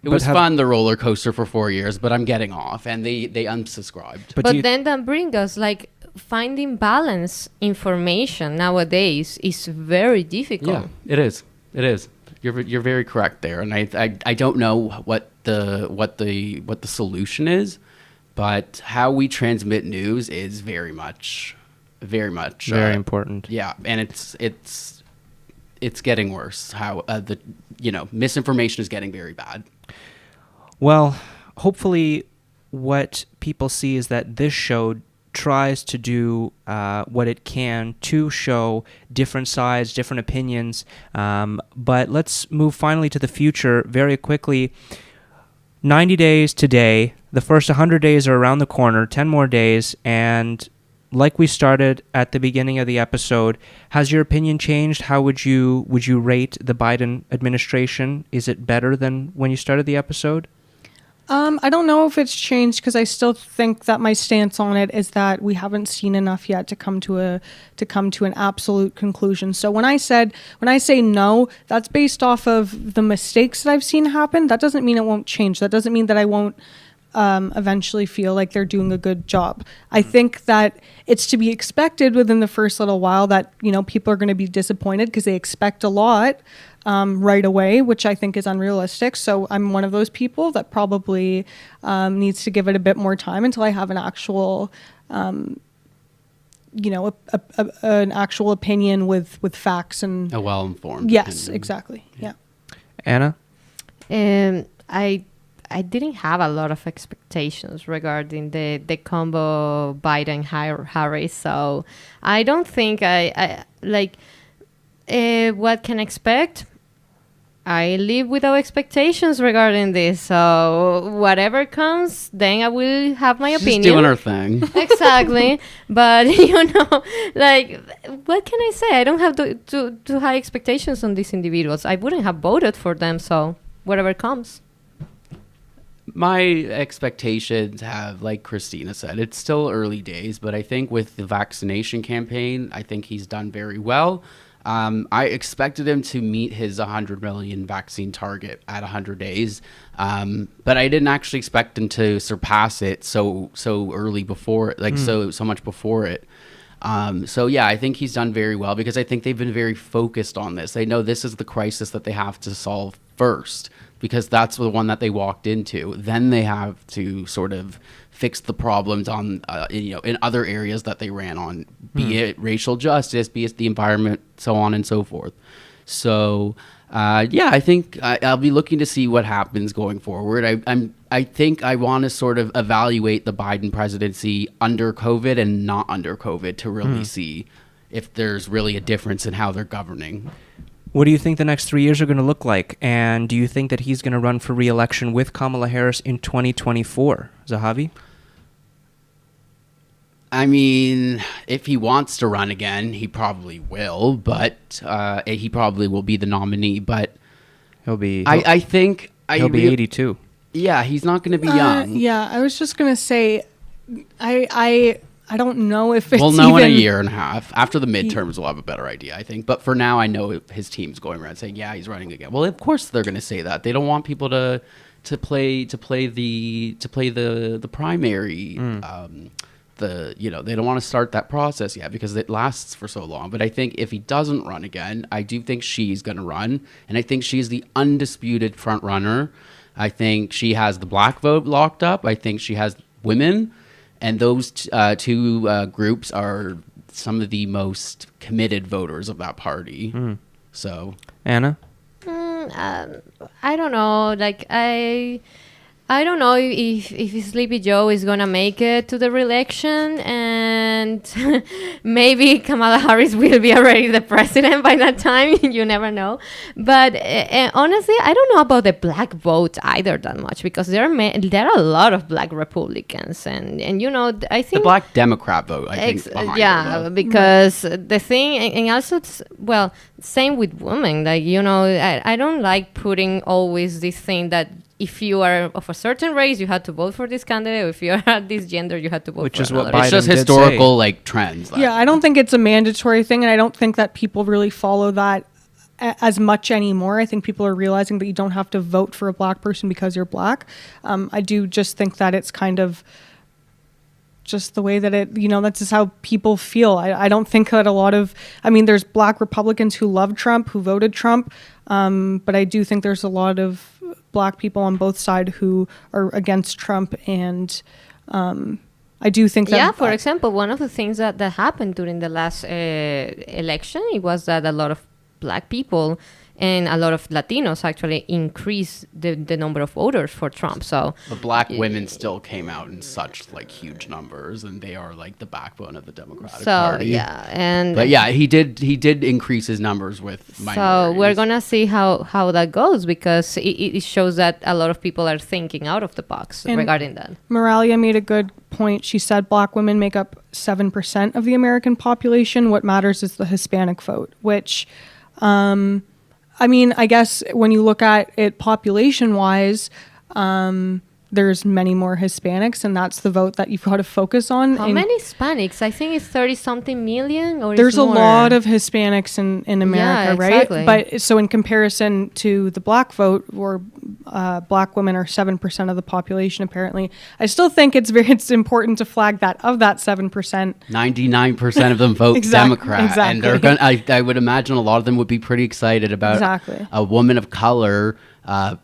it was fun, the roller coaster for 4 years, but I'm getting off, and they unsubscribed. But then that brings us, like, finding balance information nowadays is very difficult. Yeah, it is. It is. You're very correct there, and I don't know what the solution is, but how we transmit news is very much Very important. Yeah, and it's getting worse. How misinformation is getting very bad. Well, hopefully what people see is that this show tries to do what it can to show different sides, different opinions. But let's move finally to the future very quickly. 90 days today. The first 100 days are around the corner, 10 more days. And like we started at the beginning of the episode, has your opinion changed? How would you rate the Biden administration? Is it better than when you started the episode? I don't know if it's changed, because I still think that my stance on it is that we haven't seen enough yet to come to an absolute conclusion. So when I say no, that's based off of the mistakes that I've seen happen. That doesn't mean it won't change. That doesn't mean that I won't eventually feel like they're doing a good job. I think that it's to be expected within the first little while that, people are going to be disappointed because they expect a lot right away, which I think is unrealistic. So I'm one of those people that probably needs to give it a bit more time until I have an actual, an actual opinion with facts and A well-informed Yes, opinion. exactly. Yeah. Anna? I didn't have a lot of expectations regarding the combo Biden-Harris, so I don't think I what can I expect? I live without expectations regarding this, so whatever comes, then I will have my She's opinion. just doing her thing. Exactly, but what can I say? I don't have too high expectations on these individuals. I wouldn't have voted for them, so whatever comes. My expectations have, like Christina said, it's still early days, but I think with the vaccination campaign, I think he's done very well. I expected him to meet his 100 million vaccine target at 100 days, but I didn't actually expect him to surpass it so early before it, so much before it. So yeah, I think he's done very well, because I think they've been very focused on this. They know this is the crisis that they have to solve first, because that's the one that they walked into. Then they have to sort of fix the problems on, in other areas that they ran on, be it racial justice, be it the environment, so on and so forth. So, I think I'll be looking to see what happens going forward. I think I want to sort of evaluate the Biden presidency under COVID and not under COVID to really see if there's really a difference in how they're governing. What do you think the next 3 years are going to look like? And do you think that he's going to run for re-election with Kamala Harris in 2024? Zehavi? I mean, if he wants to run again, he probably will, but he probably will be the nominee. But He'll be 82. Yeah, he's not going to be young. Yeah, I was just gonna say, I don't know if it's We'll know in a even- year and a half. After the midterms, we'll have a better idea, I think. But for now, I know his team's going around saying, yeah, he's running again. Well, of course they're going to say that. They don't want people to to play the primary. They don't want to start that process yet because it lasts for so long. But I think if he doesn't run again, I do think she's going to run, and I think she's the undisputed front runner. I think she has the black vote locked up. I think she has women, and those two groups are some of the most committed voters of that party. So, Anna? I don't know. Like, I don't know if Sleepy Joe is going to make it to the re-election, and maybe Kamala Harris will be already the president by that time. You never know. But honestly, I don't know about the black vote either that much, because there are a lot of black Republicans. And I think... The black Democrat vote, I think, behind her, because the thing... And also, same with women. Like, I don't like putting always this thing that if you are of a certain race, you had to vote for this candidate. Or if you are at this gender, you had to vote Which for is what another. Biden it's just did historical trends. Yeah, I don't think it's a mandatory thing, and I don't think that people really follow that as much anymore. I think people are realizing that you don't have to vote for a black person because you're black. I do just think that it's kind of just the way that that's just how people feel. I don't think that a lot of, there's black Republicans who love Trump, who voted Trump, but I do think there's a lot of black people on both sides who are against Trump, and I do think that... for example, one of the things that happened during the last election, it was that a lot of black people and a lot of Latinos actually increased the number of voters for Trump. So the black women still came out in such huge numbers, and they are the backbone of the Democratic Party. But he did increase his numbers with minorities. So we're gonna see how that goes, because it shows that a lot of people are thinking out of the box regarding that. Moralia made a good point. She said black women make up 7% of the American population. What matters is the Hispanic vote, which I guess when you look at it population-wise, there's many more Hispanics, and that's the vote that you've got to focus on. How many Hispanics? I think it's 30-something million, or there's a more? lot of Hispanics in America, exactly. Right? But so in comparison to the black vote, where black women are 7% of the population, apparently, I still think it's important to flag that of that 7%, 99% of them vote Democrat, and they're going. I would imagine a lot of them would be pretty excited about a woman of color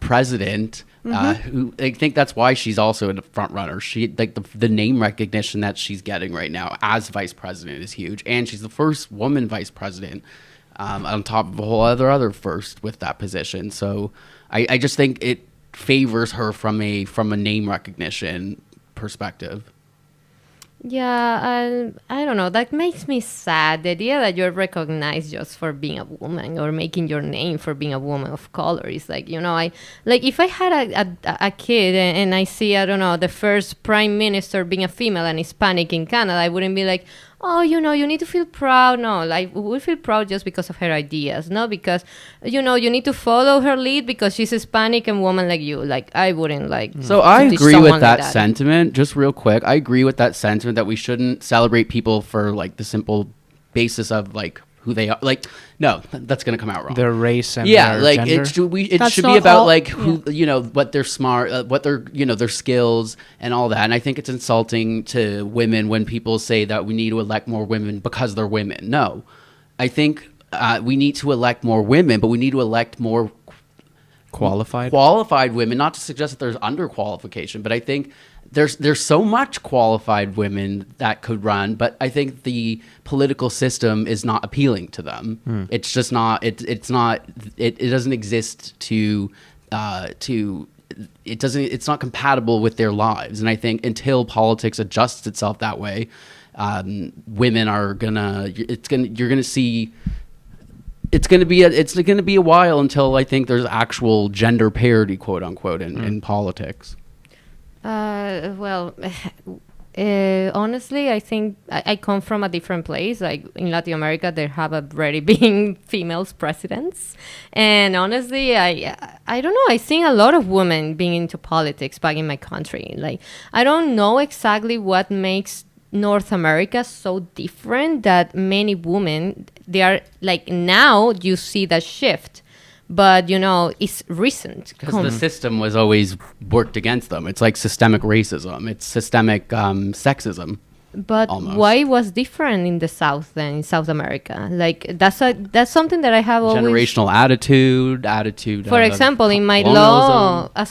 president. Who I think that's why she's also a front runner. She the name recognition that she's getting right now as vice president is huge, and she's the first woman vice president, on top of a whole other first with that position. So I just think it favors her from a name recognition perspective. Yeah, I don't know. That makes me sad. The idea that you're recognized just for being a woman, or making your name for being a woman of color, is if I had a kid and I see, I don't know, the first prime minister being a female and Hispanic in Canada, I wouldn't be like, oh, you need to feel proud. No, we feel proud just because of her ideas, not because, you need to follow her lead because she's Hispanic and woman like you. I wouldn't So I agree with that sentiment. Just real quick, I agree with that sentiment that we shouldn't celebrate people for the simple basis of who they are. No, that's going to come out wrong. Their race and their gender. It should be about who, what they're smart, what they're, their skills and all that. And I think it's insulting to women when people say that we need to elect more women because they're women. No, I think we need to elect more women, but we need to elect more qualified women. Not to suggest that there's underqualification, but I think there's so much qualified women that could run, but I think the political system is not appealing to them. It's just not. It's not. It doesn't exist to. It doesn't. It's not compatible with their lives. And I think until politics adjusts itself that way, women are gonna. You're gonna see. It's gonna be a while until I think there's actual gender parity, quote unquote, in politics. Honestly, I think I come from a different place. In Latin America, there have already been females presidents, and honestly, I don't know. I think a lot of women being into politics back in my country. I don't know exactly what makes North America so different that many women, they are now you see that shift. but it's recent. Because the system was always worked against them. It's like systemic racism. It's systemic sexism. But almost. why it was different in the South than in South America? Like that's something that I have always. Generational attitude. For example, in my law, as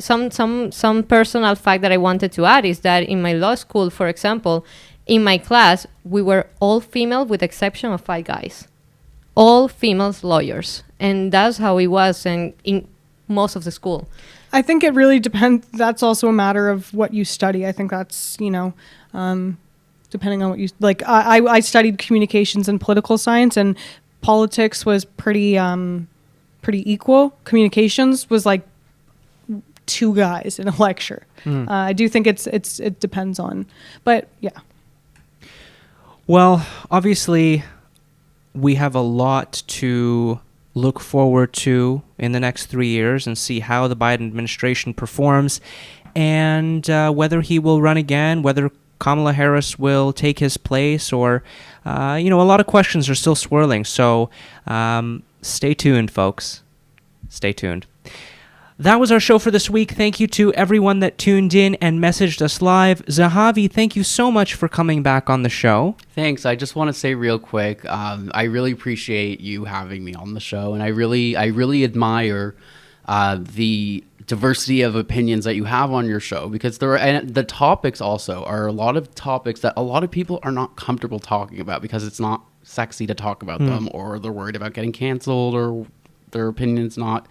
some personal fact that I wanted to add is that in my law school, for example, in my class we were all female with exception of 5 guys, all females lawyers, and that's how it was in most of the school. I think it really depends. That's also a matter of what you study. I think that's, depending on what you like. I studied communications and political science, and politics was pretty equal. Communications was like 2 guys in a lecture. I do think it depends on, but yeah. Well, obviously, we have a lot to look forward to in the next 3 years and see how the Biden administration performs and whether he will run again, whether Kamala Harris will take his place, or, a lot of questions are still swirling. So stay tuned, folks. Stay tuned. That was our show for this week. Thank you to everyone that tuned in and messaged us live. Zehavi, thank you so much for coming back on the show. Thanks. I just want to say real quick, I really appreciate you having me on the show, and I really admire the diversity of opinions that you have on your show, because the topics also are a lot of topics that a lot of people are not comfortable talking about because it's not sexy to talk about them, or they're worried about getting canceled, or their opinions not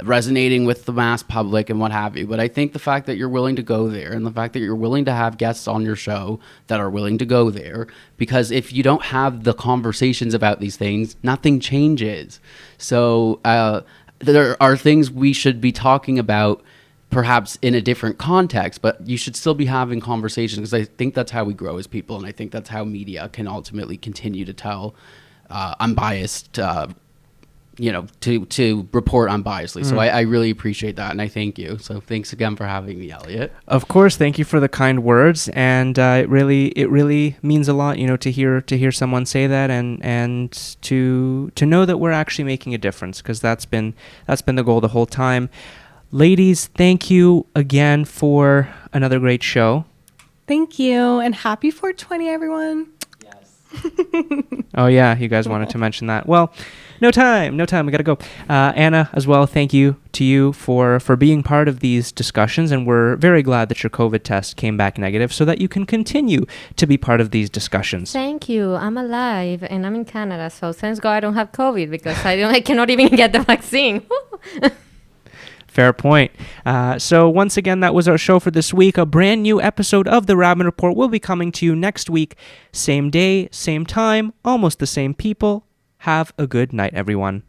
resonating with the mass public and what have you. But I think the fact that you're willing to go there, and the fact that you're willing to have guests on your show that are willing to go there, because if you don't have the conversations about these things, nothing changes. So there are things we should be talking about perhaps in a different context, but you should still be having conversations, because I think that's how we grow as people, and I think that's how media can ultimately continue to tell unbiased to report unbiasedly. So I really appreciate that, and I thank you. So thanks again for having me, Elliot. Of course, thank you for the kind words, and it really means a lot, to hear someone say that, and to know that we're actually making a difference, because that's been the goal the whole time. Ladies, thank you again for another great show. Thank you, and happy 420, everyone. Oh yeah, you guys wanted to mention that. Well, no time, we gotta go. Anna, as well, thank you to you for being part of these discussions, and we're very glad that your COVID test came back negative so that you can continue to be part of these discussions. Thank you. I'm alive and I'm in Canada, so thanks God I don't have COVID, because I cannot even get the vaccine. Fair point. So once again, that was our show for this week. A brand new episode of the Raben Report will be coming to you next week. Same day, same time, almost the same people. Have a good night, everyone.